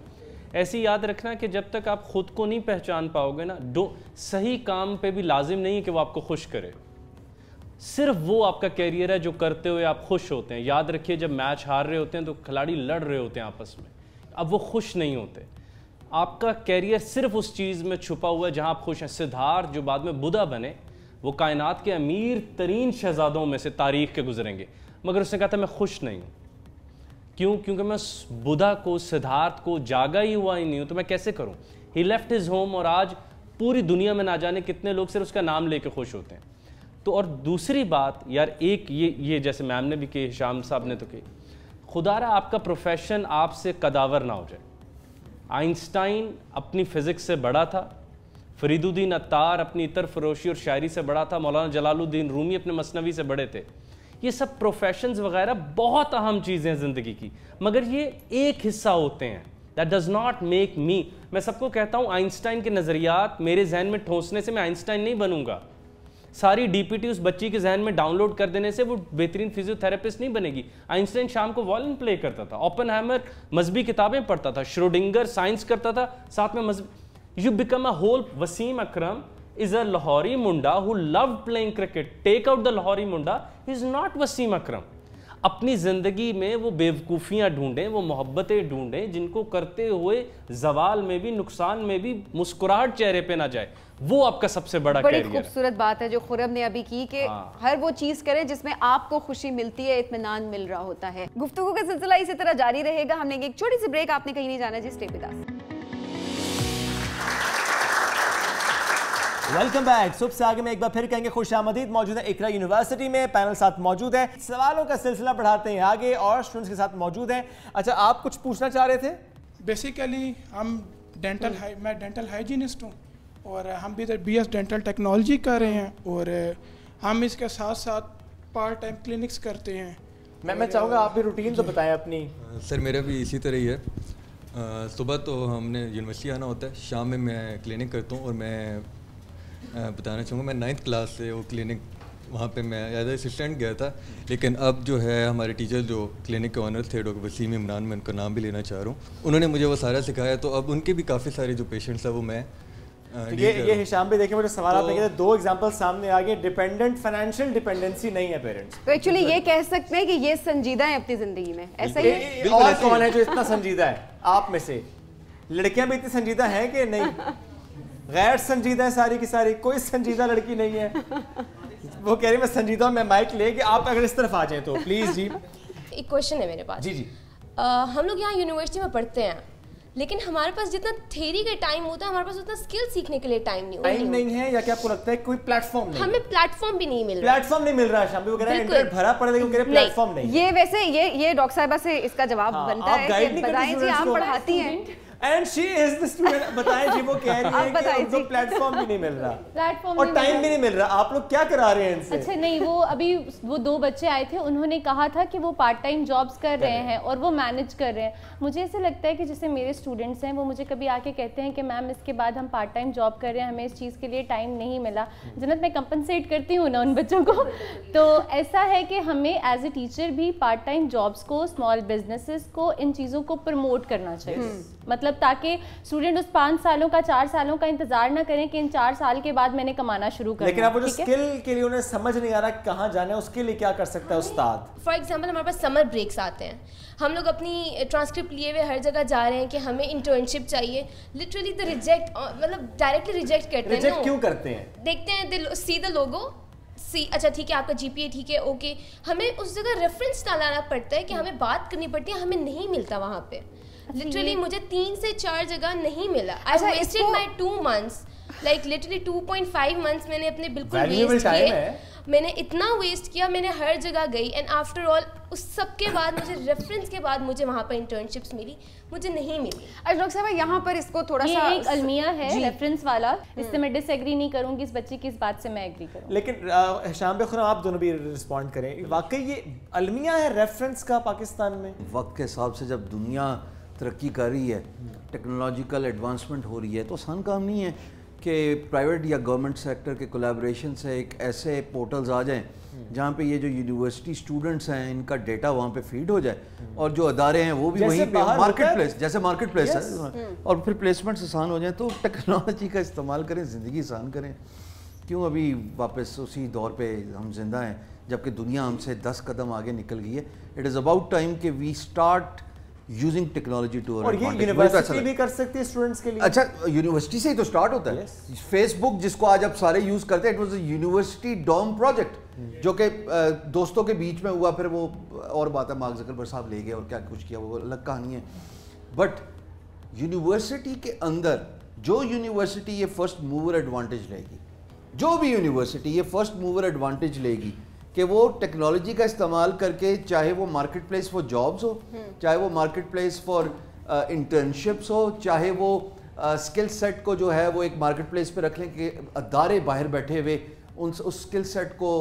ऐसी याद रखना कि जब तक आप ख़ुद को नहीं पहचान पाओगे ना, सही काम पे भी लाजिम नहीं है कि वो आपको खुश करे। सिर्फ वो आपका कैरियर है जो करते हुए आप खुश होते हैं। याद रखिए, जब मैच हार रहे होते हैं तो खिलाड़ी लड़ रहे होते हैं आपस में, अब वो खुश नहीं होते। आपका कैरियर सिर्फ उस चीज़ में छुपा हुआ है जहाँ आप खुश हैं। सिद्धार्थ जो बाद में बुद्धा बने, वो कायनात के अमीर तरीन शहजादों में से तारीख के गुजरेंगे, मगर उसने कहा था मैं खुश नहीं हूँ। क्यों? क्योंकि मैं बुद्धा को, सिद्धार्थ को जागा ही हुआ ही नहीं हूँ, तो मैं कैसे करूँ? ही लेफ्ट हिज होम, और आज पूरी दुनिया में ना जाने कितने लोग सिर्फ उसका नाम लेके खुश होते हैं। तो और दूसरी बात यार, एक ये जैसे मैम ने भी कही, हिशाम साहब ने तो कही, खुदारा आपका प्रोफेशन आपसे कदावर ना हो जाए। आइंस्टाइन अपनी फिज़िक्स से बड़ा था, फरीदुद्दीन अत्तार अपनी इतर फरोशी और शायरी से बड़ा था, मौलाना जलालुद्दीन रूमी अपने मसनवी से बड़े थे। ये सब प्रोफेशंस वगैरह बहुत अहम चीज़ें हैं ज़िंदगी की, मगर ये एक हिस्सा होते हैं। That does not make me. मैं सबको कहता हूँ, आइंस्टाइन के नज़रियात मेरे जहन में ठोंसने से मैं आइंस्टाइन नहीं बनूंगा। सारी डीपीटी उस बच्ची के जहन में डाउनलोड कर देने से वो बेहतरीन फिजियोथेरेपिस्ट नहीं बनेगी। आइंस्टाइन शाम को वॉलन प्ले करता था, ओपनहाइमर मजहबी किताबें पढ़ता था, श्रोडिंगर साइंस करता था, साथ में मजहबी। You become a whole. Wasim Akram is a Lahori Munda who loved playing cricket. Take out the Lahori Munda, he is not Wasim Akram. अपनी ज़िंदगी में वो बेवकूफ़ियाँ ढूंढें, वो मोहब्बतें ढूंढें जिनको करते हुए जवाल में भी, नुकसान में भी मुस्कुराहट चेहरे पे ना जाए। वो आपका सबसे बड़ा कैरियर है। बड़ी खूबसूरत बात है जो खुरम ने अभी की कि हर वो चीज़ करें जिसमें आपको खुशी मिलती है, इत्मीनान मिल रहा होता है। गुफ्तगू का सिलसिला इसी तरह जारी रहेगा। हमने एक छोटी सी ब्रेक, आपने कहीं नहीं जाना जी, stay with us. Welcome back. सुबह से आगे में एक बार फिर कहेंगे खुश आमदीद। मौजूद है इकरा यूनिवर्सिटी में, पैनल साथ मौजूद है, सवालों का सिलसिला बढ़ाते हैं आगे और स्टूडेंट्स के साथ मौजूद हैं। अच्छा, आप कुछ पूछना चाह रहे थे? बेसिकली हम मैं डेंटल हाइजीनिस्ट हूँ और हम भी इधर BS डेंटल टेक्नोलॉजी कर रहे हैं और हम इसके साथ साथ पार्ट टाइम क्लिनिक्स करते हैं। मैं चाहूँगा आप भी रूटीन तो बताएं अपनी। सर मेरा भी इसी तरह ही है। सुबह तो हमने यूनिवर्सिटी आना होता है, शाम में मैं क्लिनिक करता हूँ। और मैं बताना चाहूँगा, मैं 9th क्लास से वो क्लिनिक, वहाँ पे मैं एज असिस्टेंट गया था, लेकिन अब जो है हमारे टीचर जो क्लिनिक के ऑनर थे डॉक्टर वसीम इमरान, मैं उनका नाम भी लेना चाह रहा हूँ, उन्होंने मुझे वो सारा सिखाया। तो अब उनके भी काफ़ी सारे जो पेशेंट्स हैं वो मैं तो ये हिशाम भी देखें, मुझे सवाल आपने किया, 2 एग्जांपल सामने आ गए। डिपेंडेंट, फाइनेंशियल डिपेंडेंसी नहीं है पेरेंट्स। तो एक्चुअली ये कह सकते हैं कि ये संजीदा है अपनी जिंदगी में, ऐसा ही है। और कौन है जो इतना संजीदा है आप में से? लड़कियां भी इतनी संजीदा हैं कि नहीं? गैर संजीदा है सारी की सारी, कोई संजीदा लड़की नहीं है। वो कह रही मैं संजीदा हूं। मैं माइक ले कि आप अगर इस तरफ आ जाएं तो प्लीज जी। एक क्वेश्चन है मेरे पास। जी। हम लोग यहाँ यूनिवर्सिटी में पढ़ते हैं, लेकिन हमारे पास जितना थ्योरी का टाइम होता है, हमारे पास उतना स्किल सीखने के लिए टाइम नहीं है। या क्या आपको लगता है कोई प्लेटफॉर्म नहीं? हमें प्लेटफॉर्म भी नहीं मिल रहा। प्लेटफॉर्म नहीं मिल रहा है। शाम को कह रहे हैं इंटरनेट भरा पड़ा, लेकिन कह रहे हैं प्लेटफॉर्म नहीं। ये वैसे ये डॉक्टर साहिबा से इसका जवाब बनता है कि बताएं जी, आप पढ़ाती हैं। And she is the student. बताएं जी, वो कह रही है कि उनको प्लेटफॉर्म भी नहीं मिल रहा, प्लेटफॉर्म और टाइम भी नहीं मिल रहा। आप लोग क्या करा रहे हैं इनसे? अच्छा नहीं, वो अभी वो 2 बच्चे आए थे, उन्होंने कहा था कि वो पार्ट टाइम जॉब्स कर रहे हैं और वो मैनेज कर रहे हैं। मुझे ऐसे लगता है कि जैसे मेरे स्टूडेंट्स हैं, वो मुझे कभी आके कहते हैं कि मैम इसके बाद हम पार्ट टाइम जॉब कर रहे हैं, हमें इस चीज़ के लिए टाइम नहीं मिला। जन्नत, मैं कंपनसेट करती हूँ ना उन बच्चों को। तो ऐसा है कि हमें एज ए टीचर भी पार्ट टाइम जॉब्स को, स्मॉल बिजनेसेस को, इन चीज़ों को प्रमोट करना चाहिए। मतलब ताकि स्टूडेंट उस 5 सालों का, 4 सालों का इंतजार ना करें कि इन 4 साल के बाद मैंने कमाना शुरू करना। लेकिन आप वो जो स्किल के लिए उन्हें समझ नहीं आ रहा कहाँ जाना है, उसके लिए क्या कर सकता है उस्ताद? फॉर एग्जाम्पल हमारे पास समर ब्रेक्स आते हैं, हम लोग अपनी ट्रांसक्रिप्ट लिए हुए हर जगह जा रहे हैं कि हमें इंटर्नशिप चाहिए। लिटरली द रिजेक्ट, मतलब डायरेक्टली रिजेक्ट करते हैं। रिजेक्ट क्यों करते हैं? देखते हैं, सी द लोगो, सी अच्छा ठीक है आपका GPA ठीक है, ओके, हमें उस जगह रेफरेंस डालना पड़ता है कि हमें बात करनी पड़ती है, हमें नहीं मिलता वहाँ पे। लिटरली मुझे 3 से 4 जगह नहीं मिला। I wasted my 2 months, like literally 2.5 months मैंने अपने बिल्कुल वेस्ट किए। मैंने इतना वेस्ट किया, मैंने हर जगह गई, एंड आफ्टर ऑल उस सब के बाद मुझे रेफरेंस के बाद मुझे वहाँ पर इंटर्नशिप्स मिली, मुझे नहीं मिली। डॉक्टर साहब यहाँ पर इसको थोड़ा सा, एक अलमिया है रेफरेंस वाला, इससे मैं डिसएग्री नहीं करूँगी, इस बच्चे की इस बात से मैं एग्री करूँगी। लेकिन शाम खुराम आप दोनों भी रिस्पॉन्ड करें, वाकई ये अलमिया है रेफरेंस का पाकिस्तान में? वक्त के हिसाब से जब दुनिया तरक्की कर रही है, टेक्नोलॉजिकल एडवांसमेंट हो रही है, तो आसान काम नहीं है कि प्राइवेट या गवर्नमेंट सेक्टर के कोलैबोरेशन से एक ऐसे पोर्टल्स आ जाएं जहाँ पे ये जो यूनिवर्सिटी स्टूडेंट्स हैं इनका डेटा वहाँ पे फीड हो जाए, और जो अदारे हैं वो भी वहीं पे मार्केट प्लेस, जैसे मार्केट प्लेस है, और फिर प्लेसमेंट्स आसान हो जाएं। तो टेक्नोलॉजी का इस्तेमाल करें, ज़िंदगी आसान करें। क्यों अभी वापस उसी दौर पे हम जिंदा हैं जबकि दुनिया हमसे 10 कदम आगे निकल गई है। इट इज़ अबाउट टाइम कि we start using technology to और ये यूनिवर्सिटी भी कर सकती है स्टूडेंट्स के लिए। अच्छा, यूनिवर्सिटी से ही तो स्टार्ट होता है। फेसबुक जिसको आज आप सारे यूज करते हैं, it was a university dorm project जो कि दोस्तों के बीच में हुआ, फिर वो और बात है, मार्क ज़करबर्ग साहब ले गए और क्या कुछ किया, वो अलग कहानी है। बट यूनिवर्सिटी के अंदर जो यूनिवर्सिटी ये फर्स्ट मूवर एडवांटेज लेगी, जो भी यूनिवर्सिटी ये फर्स्ट मूवर एडवांटेज लेगी कि वो टेक्नोलॉजी का इस्तेमाल करके, चाहे वो मार्केट प्लेस फॉर जॉब्स हो, चाहे वो मार्केट प्लेस फॉर इंटर्नशिप्स हो, चाहे वो स्किल सेट को जो है वो एक मार्केट प्लेस पे रख लें कि अदारे बाहर बैठे हुए उस स्किल सेट को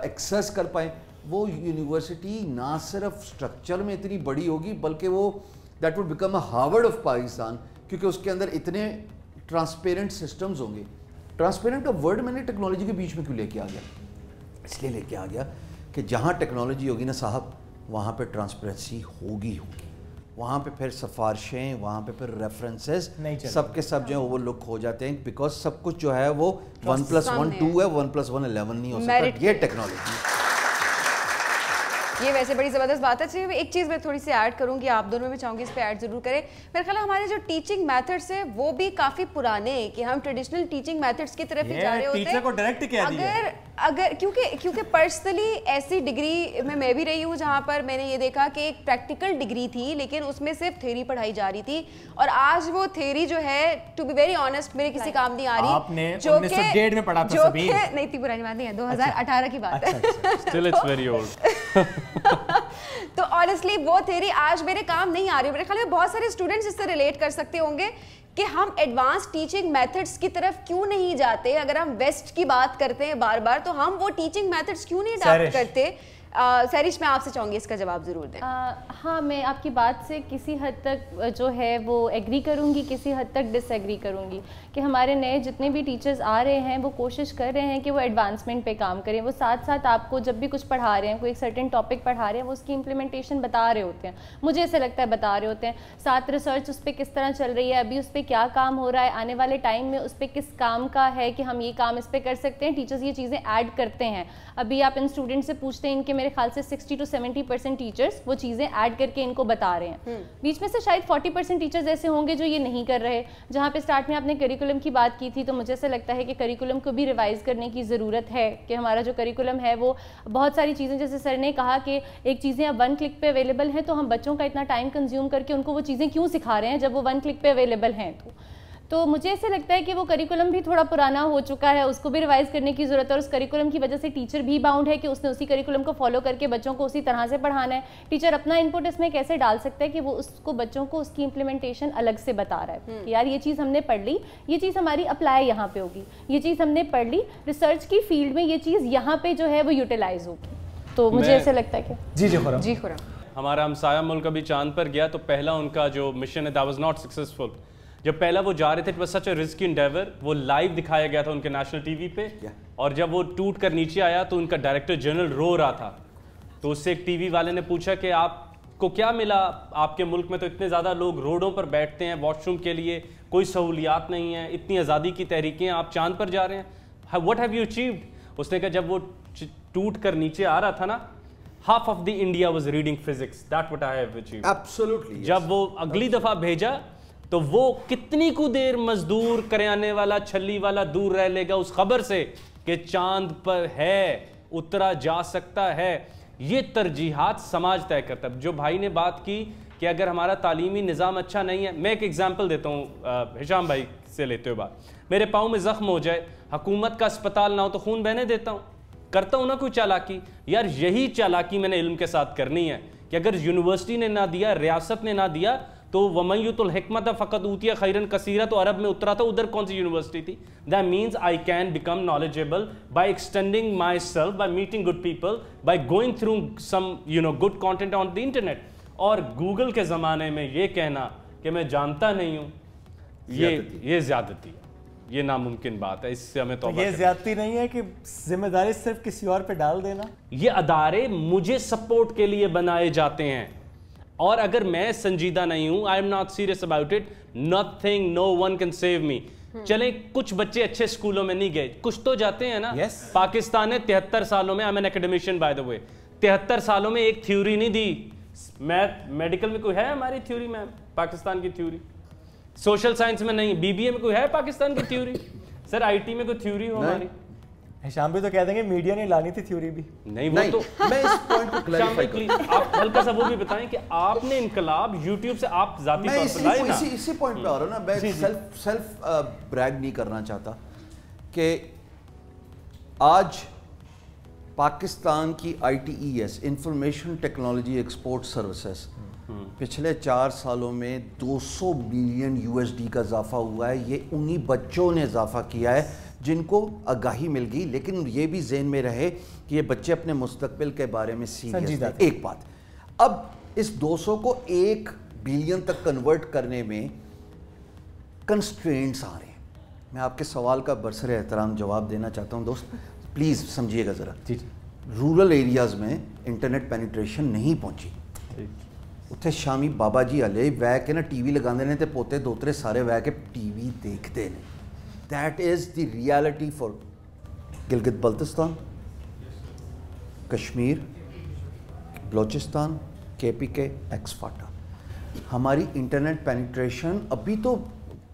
एक्सेस कर पाएँ, वो यूनिवर्सिटी ना सिर्फ स्ट्रक्चर में इतनी बड़ी होगी बल्कि वो that would become a Harvard of Pakistan, क्योंकि उसके अंदर इतने ट्रांसपेरेंट सिस्टम्स होंगे। ट्रांसपेरेंट का वर्ड मैंने टेक्नोलॉजी के बीच में क्यों लेके आ गया? इसलिए लेके आ गया कि जहाँ टेक्नोलॉजी होगी ना साहब, वहाँ पे ट्रांसपेरेंसी होगी, वहाँ पे फिर सिफारिशें, वहाँ पे फिर रेफरेंसेस सब के सब जो है ओवरलुक हो जाते हैं, बिकॉज सब कुछ जो है वो 1+1 2 है, 1+1 11 नहीं हो सकता। ये टेक्नोलॉजी, ये वैसे बड़ी ज़बरदस्त बात है। चलिए एक चीज़ मैं थोड़ी सी ऐड करूँगी, आप दोनों में चाहूँगी इस पे ऐड जरूर करें। मेरे ख्याल हमारे जो टीचिंग मेथड्स है वो भी काफ़ी पुराने हैं कि हम ट्रेडिशनल टीचिंग मेथड्स की तरफ ही जा रहे होते हैं। टीचर को डायरेक्ट कह दिया। अगर क्योंकि पर्सनली ऐसी डिग्री में मैं भी रही हूँ जहाँ पर मैंने ये देखा कि एक प्रैक्टिकल डिग्री थी लेकिन उसमें सिर्फ थ्योरी पढ़ाई जा रही थी, और आज वो थ्योरी जो है टू बी वेरी ऑनेस्ट मेरे किसी काम नहीं आ रही। आपने 1901 में पढ़ा था सभी? नहीं थी, पुरानी बात नहीं है, 2018 की बात है। Still it's very old. तो ऑनेस्टली वो थ्योरी आज मेरे काम नहीं आ रही। मेरे ख्याल में बहुत सारे स्टूडेंट्स इससे रिलेट कर सकते होंगे कि हम एडवांस टीचिंग मेथड्स की तरफ क्यों नहीं जाते। अगर हम वेस्ट की बात करते हैं बार बार, तो हम वो टीचिंग मेथड्स क्यों नहीं अडॉप्ट करते? सैरिश, मैं आपसे चाहूँगी इसका जवाब ज़रूर दें। हाँ, मैं आपकी बात से किसी हद तक जो है वो एग्री करूँगी, किसी हद तक डिसएग्री करूँगी कि हमारे नए जितने भी टीचर्स आ रहे हैं वो कोशिश कर रहे हैं कि वो एडवांसमेंट पे काम करें। वो साथ साथ आपको जब भी कुछ पढ़ा रहे हैं, कोई एक सर्टेन टॉपिक पढ़ा रहे हैं, वो उसकी इम्प्लीमेंटेशन बता रहे होते हैं, मुझे ऐसे लगता है बता रहे होते हैं। साथ रिसर्च उस पर किस तरह चल रही है, अभी उस पर क्या काम हो रहा है, आने वाले टाइम में उस पर किस काम का है कि हम ये काम इस पर कर सकते हैं। टीचर्स ये चीज़ें ऐड करते हैं। अभी आप इन स्टूडेंट से पूछते हैं, इनके मेरे ख्याल से 60 to 70% टीचर्स वो चीज़ें ऐड करके इनको बता रहे हैं। बीच में से शायद 40% टीचर्स ऐसे होंगे जो ये नहीं कर रहे। जहाँ पे स्टार्ट में आपने करिकुलम की बात की थी, तो मुझे ऐसा लगता है कि करिकुलम को भी रिवाइज करने की ज़रूरत है कि हमारा जो करिकुलम है वो बहुत सारी चीज़ें, जैसे सर ने कहा कि एक चीज़ें अब 1 क्लिक पे अवेलेबल हैं, तो हम बच्चों का इतना टाइम कंज्यूम करके उनको वो चीज़ें क्यों सिखा रहे हैं जब वो 1 क्लिक पे अवेलेबल हैं। तो मुझे ऐसे लगता है कि वो करिकुलम भी थोड़ा पुराना हो चुका है, उसको भी रिवाइज करने की ज़रूरत है और उस करिकुलम की वजह से टीचर भी बाउंड है कि उसने उसी करिकुलम को फॉलो करके बच्चों को उसी तरह से पढ़ाना है। टीचर अपना इनपुट इसमें कैसे डाल सकता है कि वो उसको बच्चों को उसकी इम्प्लीमेंटेशन अलग से बता रहा है कि यार ये चीज़ हमने पढ़ ली, ये चीज़ हमारी अप्लाई यहाँ पे होगी, ये चीज़ हमने पढ़ ली, रिसर्च की फील्ड में ये चीज़ यहाँ पे जो है वो यूटिलाइज होगी। तो मुझे ऐसे लगता है कि जी खुरम हमारा हमसाया मुल्क अभी चांद पर गया तो पहला उनका जो मिशन है दैट वाज नॉट सक्सेसफुल। जब पहला वो जा रहे थे it was such a risky Endeavour, वो लाइव दिखाया गया था उनके नेशनल टीवी पे और जब वो टूट कर नीचे आया तो उनका डायरेक्टर जनरल रो रहा था। तो उससे एक टीवी वाले ने पूछा कि आपको क्या मिला, आपके मुल्क में तो इतने ज़्यादा लोग रोडों पर बैठते हैं वॉशरूम के लिए, कोई सहूलियात नहीं है, इतनी आज़ादी की तहरीकें, आप चांद पर जा रहे हैं, व्हाट हैव यू अचीव्ड? उसने कहा जब वो टूट कर नीचे आ रहा था ना, half of the India was reading physics. That's what I have achieved. Absolutely. Yes. जब वो अगली दफा भेजा तो वो कितनी को देर मजदूर करियाने वाला छल्ली वाला दूर रह लेगा उस खबर से कि चांद पर है, उतरा जा सकता है। ये तरजीहात समाज तय करता है। जो भाई ने बात की कि अगर हमारा तालीमी निज़ाम अच्छा नहीं है, मैं एक एग्जाम्पल देता हूँ हिशाम भाई से लेते हुए बात। मेरे पाँव में ज़ख्म हो जाए, हुकूमत का अस्पताल ना हो तो खून बहने देता हूँ, करता हूँ ना कोई चालाकी। यार यही चालाकी मैंने इल्म के साथ करनी है कि अगर यूनिवर्सिटी ने ना दिया, रियासत ने ना दिया, तो वमयुतुल हिकमत फ़कत ऊतिया खैरन कसीरा तो अरब में उतरा था, उधर कौन सी यूनिवर्सिटी थी? That means I can become knowledgeable by extending myself, by meeting good people, by going through some good content on the internet. और गूगल के ज़माने में ये कहना कि मैं जानता नहीं हूँ, ये ज़्यादती है, ये नामुमकिन बात है। इससे हमें तो ये ज्यादती नहीं है कि जिम्मेदारी सिर्फ किसी और पे डाल देना। ये अदारे मुझे सपोर्ट के लिए बनाए जाते हैं और अगर मैं संजीदा नहीं हूं, I am not serious about it, nothing, no one can save me. चले कुछ बच्चे अच्छे स्कूलों में नहीं गए, कुछ तो जाते हैं ना। पाकिस्तान ने 73 सालों में, I am N academician by the way, 73 सालों में एक थ्योरी नहीं दी। मैथ मेडिकल में कोई है हमारी थ्योरी मैम, पाकिस्तान की थ्योरी? सोशल साइंस में नहीं, बीबीए में कोई है पाकिस्तान की थ्योरी? सर आईटी में कोई थ्योरी हो हमारी? हिशाम भी तो कह देंगे मीडिया ने लानी थी थ्योरी भी। नहीं वो तो मैं इस पॉइंट को क्लैरिफाई प्लीज आप हल्का सा वो भी बताएं कि आपने इनकलाब यूट्यूब से आप जाती तौर पर लाए ना। इसी पॉइंट पे आ रहा हूं ना, मैं सेल्फ ब्रैग नहीं करना चाहता कि आज पाकिस्तान की ITES information technology export services पिछले 4 सालों में 200 बिलियन USD का इजाफा हुआ है। ये उन्हीं बच्चों ने इजाफा किया है जिनको आगाही मिल गई, लेकिन ये भी ज़हन में रहे कि ये बच्चे अपने मुस्तकबिल के बारे में सीरियस हैं। एक बात, अब इस 200 को 1 बिलियन तक कन्वर्ट करने में कंस्ट्रेंट्स आ रहे हैं। मैं आपके सवाल का बरसरे एहतराम जवाब देना चाहता हूँ दोस्त, प्लीज़ समझिएगा ज़रा। रूरल एरियाज़ में इंटरनेट पेनिट्रेशन नहीं पहुँची। उत्थे शामी बाबा जी हले वह के ना टीवी लगाते हैं तो पोते दोतरे सारे वह के टीवी देखते हैं। That is the reality for Gilgit Baltistan, Kashmir, Balochistan, KPK, ex-FATA. हमारी इंटरनेट पेनिट्रेशन अभी तो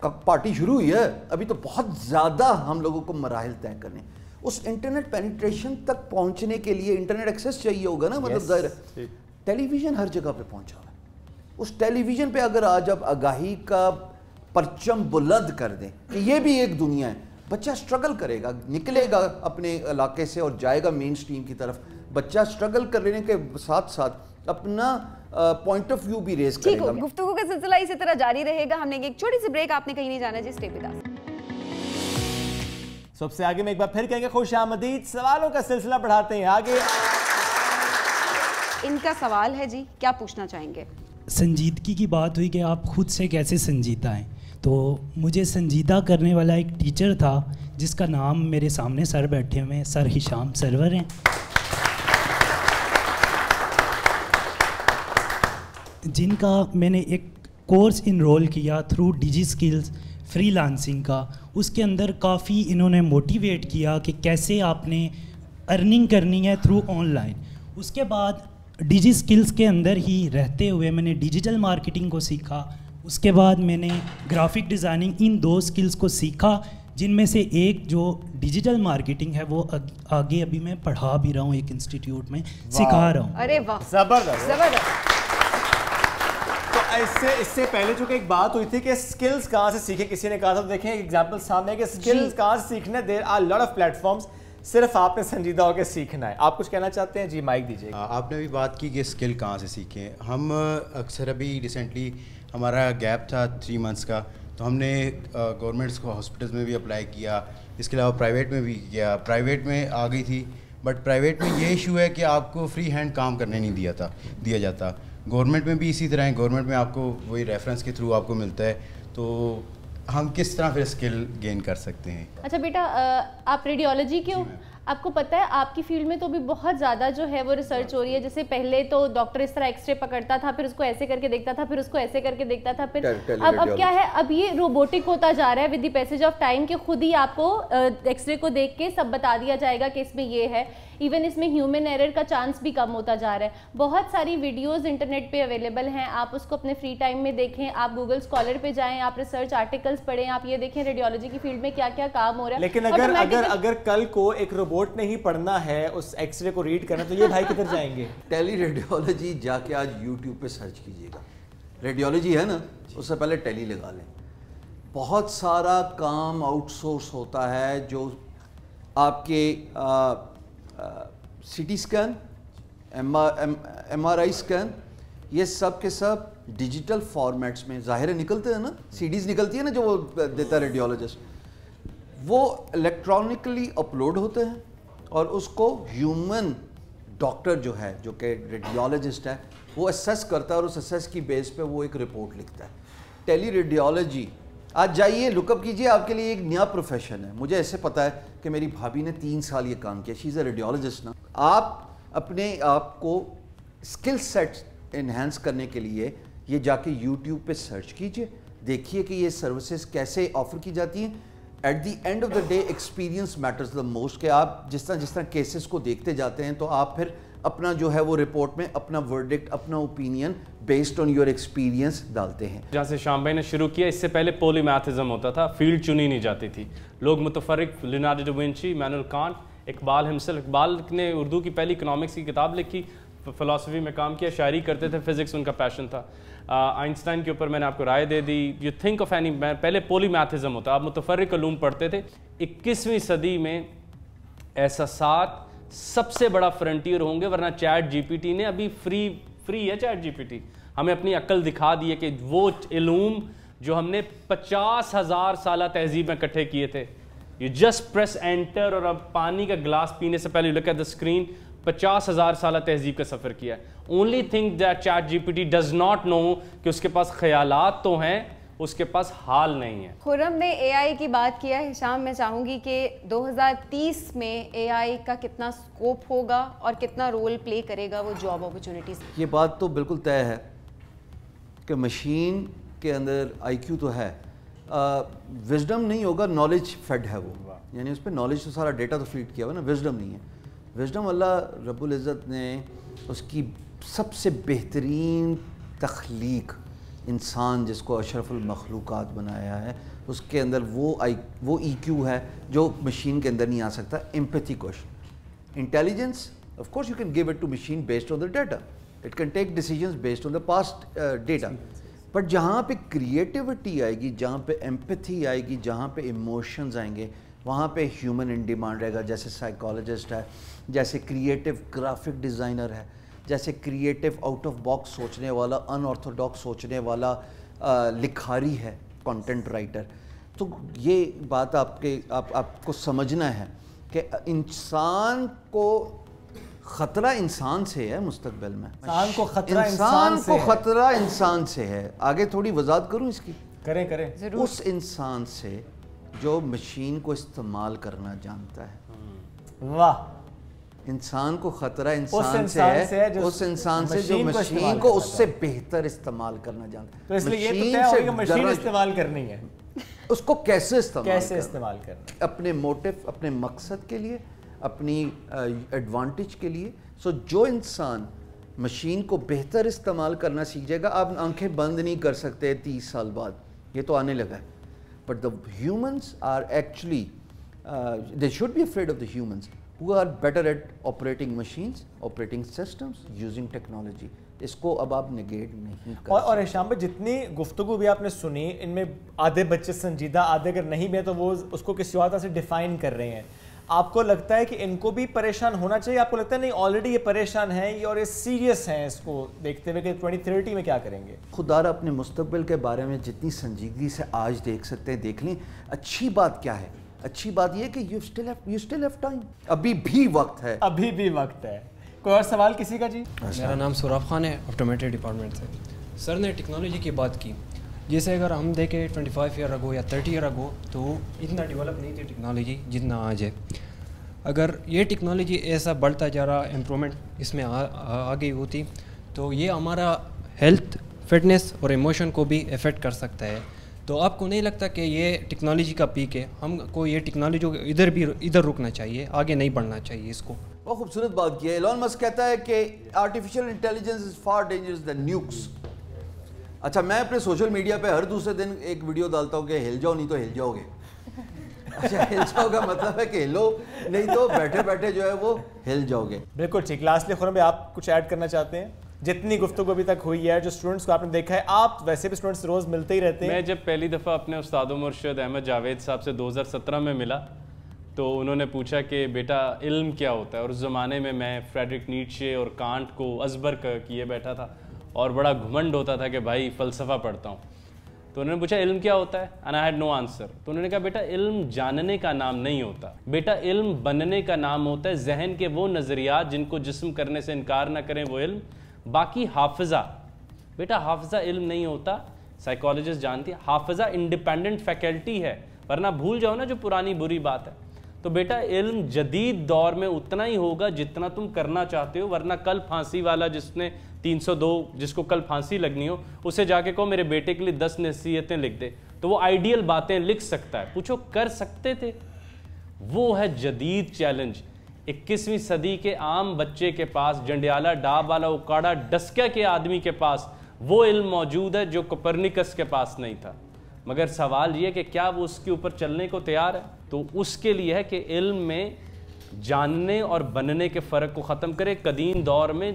पार्टी शुरू हुई है, अभी तो बहुत ज़्यादा हम लोगों को मराहिल तय करने। उस इंटरनेट पेनिट्रेशन तक पहुंचने के लिए इंटरनेट एक्सेस चाहिए होगा ना, मतलब जाहिर टेलीविज़न हर जगह पे पहुंचा हुआ है। उस टेलीविज़न पे अगर आज अब आगाही का परचम बुलंद कर दें कि ये भी एक दुनिया है, बच्चा स्ट्रगल करेगा, निकलेगा अपने इलाके से और जाएगा मेन स्ट्रीम की तरफ। बच्चा स्ट्रगल करने के साथ साथ अपना पॉइंट ऑफ व्यू भी रेज करेगा। गुफ्तगू का सिलसिला इसी तरह जारी रहेगा। हमने एक छोटी सी ब्रेक, आपने कहीं नहीं जाना जी, स्टे विद अस। सबसे आगे में एक बार फिर कहेंगे खुशामदीद, सवालों का सिलसिला बढ़ाते हैं आगे। इनका सवाल है जी, क्या पूछना चाहेंगे? संजीदगी की बात हुई कि आप खुद से कैसे संजीदा हैं, तो मुझे संजीदा करने वाला एक टीचर था जिसका नाम मेरे सामने सर बैठे हुए हैं, सर हिशाम सरवर हैं, जिनका मैंने एक कोर्स इनरोल किया थ्रू डिजी स्किल्स फ्रीलांसिंग का। उसके अंदर काफ़ी इन्होंने मोटिवेट किया कि कैसे आपने अर्निंग करनी है थ्रू ऑनलाइन। उसके बाद डिजी स्किल्स के अंदर ही रहते हुए मैंने डिजिटल मार्केटिंग को सीखा। उसके बाद मैंने ग्राफिक डिज़ाइनिंग, इन 2 स्किल्स को सीखा, जिनमें से एक जो डिजिटल मार्केटिंग है वो आगे अभी मैं पढ़ा भी रहा हूँ, एक इंस्टीट्यूट में सिखा रहा हूँ। अरे वाह, जबरदस्त जबरदस्त। तो इससे पहले जो कि एक बात हुई थी कि स्किल्स कहाँ से सीखे, किसी ने कहा था, तो देखें एग्जांपल सामने है कि स्किल्स कहाँ से सीखना, there are lot of platforms, सिर्फ आपने संजीदा होकर सीखना है। आप कुछ कहना चाहते हैं? जी माइक दीजिए। आपने भी बात की कि स्किल कहाँ से सीखें। हम अक्सर अभी रिसेंटली हमारा गैप था 3 मंथ्स का, तो हमने गवर्नमेंट्स को हॉस्पिटल्स में भी अप्लाई किया, इसके अलावा प्राइवेट में भी किया। प्राइवेट में आ गई थी, बट प्राइवेट में ये इशू है कि आपको फ्री हैंड काम करने नहीं दिया जाता। गवर्नमेंट में भी इसी तरह है, गवर्नमेंट में आपको वही रेफरेंस के थ्रू आपको मिलता है। तो हम किस तरह फिर स्किल गेन कर सकते हैं? अच्छा बेटा, आप रेडियोलॉजी के हो, आपको पता है आपकी फील्ड में तो भी बहुत ज़्यादा जो है वो रिसर्च हो रही है। जैसे पहले तो डॉक्टर इस तरह एक्सरे पकड़ता था, फिर उसको ऐसे करके देखता था, फिर उसको ऐसे करके देखता था, फिर अब क्या है, अब ये रोबोटिक होता जा रहा है with the passage of time, कि खुद ही आपको एक्सरे को देख के सब बता दिया जाएगा कि इसमें ये है। इवन इसमें ह्यूमन एरर का चांस भी कम होता जा रहा है। बहुत सारी वीडियोस इंटरनेट पे अवेलेबल हैं, आप उसको अपने फ्री टाइम में देखें, आप गूगल स्कॉलर पे जाएं, आप रिसर्च आर्टिकल्स पढ़ें, आप ये देखें रेडियोलॉजी की फील्ड में क्या क्या काम हो रहा है। लेकिन अगर कल को एक रोबोट ने ही पढ़ना है, उस एक्सरे को रीड करना, तो ये भाई किधर जाएंगे? टेली रेडियोलॉजी जाके आज यूट्यूब पे सर्च कीजिएगा, रेडियोलॉजी है ना, उससे पहले टेली लगा लें। बहुत सारा काम आउटसोर्स होता है, जो आपके सीटी स्कैन, MRI स्कैन, ये सब के सब डिजिटल फॉर्मेट्स में ज़ाहिर निकलते हैं ना, सीडीज़ निकलती है ना जो वो देता है रेडियोलॉजिस्ट, वो इलेक्ट्रॉनिकली अपलोड होते हैं और उसको ह्यूमन डॉक्टर जो है, जो कि रेडियोलॉजिस्ट है, वो असेस करता है और उस असेस की बेस पे वो एक रिपोर्ट लिखता है। टेली रेडियोलॉजी, आज जाइए लुकअप कीजिए, आपके लिए एक नया प्रोफेशन है। मुझे ऐसे पता है कि मेरी भाभी ने 3 साल ये काम किया, शी इज़ अ रेडियोलॉजिस्ट ना। आप अपने आप को स्किल सेट इन्हेंस करने के लिए ये जाके यूट्यूब पे सर्च कीजिए, देखिए कि ये सर्विसेज कैसे ऑफर की जाती हैं। At the end of the day experience matters the most, कि आप जिस तरह केसेस को देखते जाते हैं, तो आप फिर अपना जो है वो रिपोर्ट में अपना वर्डिक्ट, अपना opinion based on your experience डालते हैं। जहाँ से शाम भाई ने शुरू किया, इससे पहले पॉलीमैथिज्म होता था, फील्ड चुनी नहीं जाती थी, लोग मुतफर्रिक, Leonardo da Vinci, Immanuel Kant, Iqbal himself, Iqbal ने उर्दू की पहली इकोनॉमिक्स की किताब लिखी, फ़िलासफ़ी में काम किया, शायरी करते थे, फिज़िक्स उनका पैशन था। आइंस्टाइन के ऊपर मैंने आपको राय दे दी। यू थिंक ऑफ एनी, पहले पॉलीमैथिज्म होता, आप मुतफर्रिक उलूम पढ़ते थे। 21वीं सदी में एहसासात सबसे बड़ा फ्रंटियर होंगे, वरना चैट जीपीटी ने अभी फ्री है चैट जीपीटी, हमें अपनी अक्ल दिखा दी है कि वो इलूम जो हमने 50,000 साल तहजीब में इकट्ठे किए थे, यू जस्ट प्रेस एंटर और अब पानी का गिलास पीने से पहले लुक एट द स्क्रीन, 50,000 साल तहजीब का सफ़र किया है। Only thing that chat GPT does not know कि उसके पास ख्यालात तो हैं, उसके पास हाल नहीं है। खुर्रम ने एआई की बात किया है। हिशाम, मैं चाहूँगी कि 2030 में एआई का कितना स्कोप होगा और कितना रोल प्ले करेगा वो जॉब अपॉर्चुनिटीज़? ये बात तो बिल्कुल तय है कि मशीन के अंदर आईक्यू तो है, विजडम नहीं होगा, नॉलेज फेड है वो, यानी उस पर नॉलेज तो सारा डेटा तो फीड किया हुआ ना, विजडम नहीं है। विजडम अल्लाह रब्बुल इज़्ज़त ने उसकी सबसे बेहतरीन तख्लीक इंसान, जिसको अशरफुल मखलूक़ात बनाया है, उसके अंदर वो EQ है जो मशीन के अंदर नहीं आ सकता। Empathy question, intelligence, of course you can give it to machine based on the data, it can take decisions based on the past data, but जहाँ पे क्रिएटिविटी आएगी, जहाँ पे एम्पैथी आएगी, जहाँ पे इमोशंस आएंगे, वहाँ पे ह्यूमन इन डिमांड रहेगा। जैसे साइकोलॉजिस्ट है, जैसे क्रिएटिव ग्राफिक डिज़ाइनर है, जैसे क्रिएटिव आउट ऑफ बॉक्स सोचने वाला, अनऑर्थोडॉक्स सोचने वाला लिखारी है, कंटेंट राइटर। तो ये बात आपको समझना है कि इंसान को ख़तरा इंसान से है मुस्तकबिल में, इंसान को ख़तरा इंसान से है। आगे थोड़ी वजाहत करूँ इसकी? करें ज़रूर। उस इंसान से जो मशीन को इस्तेमाल करना जानता है। वाह, इंसान को खतरा इंसान से है, उस इंसान से जो मशीन को उससे बेहतर इस्तेमाल करना जानता है। तो इसलिए ये तो तय होगा कि मशीन इस्तेमाल करनी है, उसको कैसे इस्तेमाल करना, अपने मोटिव, अपने मकसद के लिए, अपनी एडवांटेज के लिए। सो जो इंसान मशीन को बेहतर इस्तेमाल करना सीख जाएगा, आप आंखें बंद नहीं कर सकते 30 साल बाद, ये तो आने लगा है। But the humans are actually, they should be afraid of the humans, who are better at operating machines, operating systems, using technology. इसको अब आप नेगेट नहीं कर और हिशाम भाई जितनी गुफ्तगू भी आपने सुनी, इनमें आधे बच्चे संजीदा, आधे अगर नहीं भी है तो वो उसको किसी और तरह से डिफाइन कर रहे हैं। आपको लगता है कि इनको भी परेशान होना चाहिए? आपको लगता है नहीं ऑलरेडी ये परेशान हैं और ये सीरियस हैं इसको देखते हुए कि 2030 में क्या करेंगे? खुदारा अपने मुस्तकबिल के बारे में जितनी संजीदगी से आज देख सकते हैं देख लें। अच्छी बात क्या है? अच्छी बात ये कि यू स्टिल हैव टाइम, अभी भी वक्त है, अभी भी वक्त है। कोई और सवाल किसी का जी? मेरा नाम सुराब खान है, ऑटोमेटेड डिपार्टमेंट से। सर ने टेक्नोलॉजी की बात की, जैसे अगर हम देखें 25 ईयर अगो या 30 ईयर अगो तो इतना डेवलप नहीं थी टेक्नोलॉजी जितना आज है। अगर ये टेक्नोलॉजी ऐसा बढ़ता जा रहा, इम्प्रूवमेंट इसमें आ गई होती तो ये हमारा हेल्थ, फिटनेस और इमोशन को भी इफ़ेक्ट कर सकता है। तो आपको नहीं लगता कि ये टेक्नोलॉजी का पीक है? हमको ये टेक्नोलॉजी इधर रुकना चाहिए, आगे नहीं बढ़ना चाहिए इसको। बहुत खूबसूरत बात की है। एलॉन मस्क कहता है कि artificial intelligence is far dangerous than nukes. अच्छा, मैं अपने सोशल मीडिया पे हर दूसरे दिन एक वीडियो डालता हूँ कि हिल जाओ नहीं तो हिल जाओगे। अच्छा, हिल जाओ का मतलब है कि हिलो, नहीं तो बैठे बैठे जो है वो हिल जाओगे। बिल्कुल ठीक। लास्टली खुरम भाई आप कुछ ऐड करना चाहते हैं? जितनी गुफ्तगू अभी तक हुई है, जो स्टूडेंट्स को आपने देखा है, आप वैसे भी स्टूडेंट्स रोज मिलते ही रहते हैं। मैं जब पहली दफ़ा अपने उस्ताद मुर्शिद अहमद जावेद साहब से 2017 में मिला तो उन्होंने पूछा कि बेटा इल्म क्या होता है, और उस ज़माने में मैं फ्रेडरिक नीट्शे और कांट को अजबर किए बैठा था और बड़ा घुमंड होता था कि भाई फ़लसफ़ा पढ़ता हूँ। तो उन्होंने पूछा इल्म क्या होता है, and I had no answer. तो उन्होंने कहा बेटा इल्म जानने का नाम नहीं होता, बेटा इल्म बनने का नाम होता है। जहन के वो नज़रियात जिनको जिस्म करने से इनकार ना करें वो इल्म। बाकी हाफिज़ा, बेटा हाफिज़ा इल्म नहीं होता। साइकोलॉजिस्ट जानती है हाफिज़ा इंडिपेंडेंट फैकल्टी है, वरना भूल जाओ ना जो पुरानी बुरी बात है। तो बेटा इल्म जदीद दौर में उतना ही होगा जितना तुम करना चाहते हो, वरना कल फांसी वाला जिसने 302 जिसको कल फांसी लगनी हो उसे जाके कहो मेरे बेटे के लिए 10 नसीहतें लिख दे, तो वो आइडियल बातें लिख सकता है। पूछो कर सकते थे? वो है जदीद चैलेंज। 21वीं सदी के आम बच्चे के पास, जंडियाला डाब वाला उकाड़ा डस्का के आदमी के पास वो इल्म मौजूद है जो कोपरनिकस के पास नहीं था। मगर सवाल ये कि क्या वो उसके ऊपर चलने को तैयार है? तो उसके लिए है कि इल्म में जानने और बनने के फ़र्क को ख़त्म करे। कदीम दौर में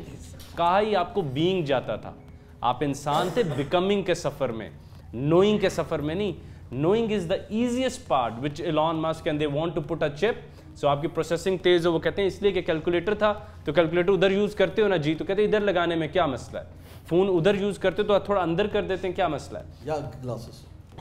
कहा ही आपको बीइंग जाता था, आप इंसान थे बिकमिंग के सफ़र में, नोइंग के सफ़र में नहीं। Knowing is the easiest part which Elon Musk and they want to put a chip. So आपकी प्रोसेसिंग तेज़ हो, वो कहते हैं इसलिए कि कैलकुलेटर था तो कैलकुलेटर उधर यूज़ करते हो ना जी, तो कहते हैं इधर लगाने में क्या मसला है। फ़ोन उधर यूज़ करते हो तो थोड़ा अंदर कर देते हैं, क्या मसला है,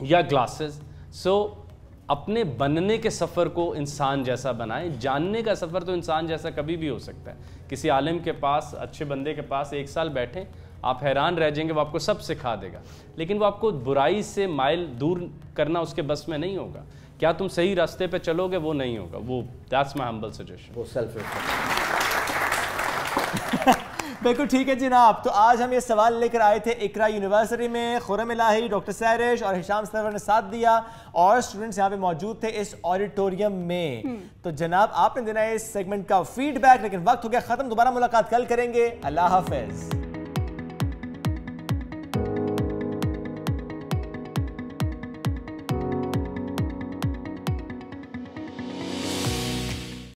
या ग्लासेस। सो अपने बनने के सफ़र को इंसान जैसा बनाएं। जानने का सफ़र तो इंसान जैसा कभी भी हो सकता है। किसी आलिम के पास, अच्छे बंदे के पास 1 साल बैठें, आप हैरान रह जाएंगे, वो आपको सब सिखा देगा, लेकिन वो आपको बुराई से माइल दूर करना उसके बस में नहीं होगा। क्या तुम सही रास्ते पे चलोगे? वो नहीं होगा। वो दैट्स माय हम्बल सजेशन। वो सेल्फ बिल्कुल ठीक है जनाब। तो आज हम ये सवाल लेकर आए थे इकरा यूनिवर्सिटी में। खुरम इलाही, डॉक्टर सैरिश और हिशाम सरवर ने साथ दिया और स्टूडेंट्स यहाँ पे मौजूद थे इस ऑडिटोरियम में। तो जनाब आपने देना है इस सेगमेंट का फीडबैक, लेकिन वक्त हो गया खत्म। दोबारा मुलाकात कल करेंगे। अल्लाह हाफिज।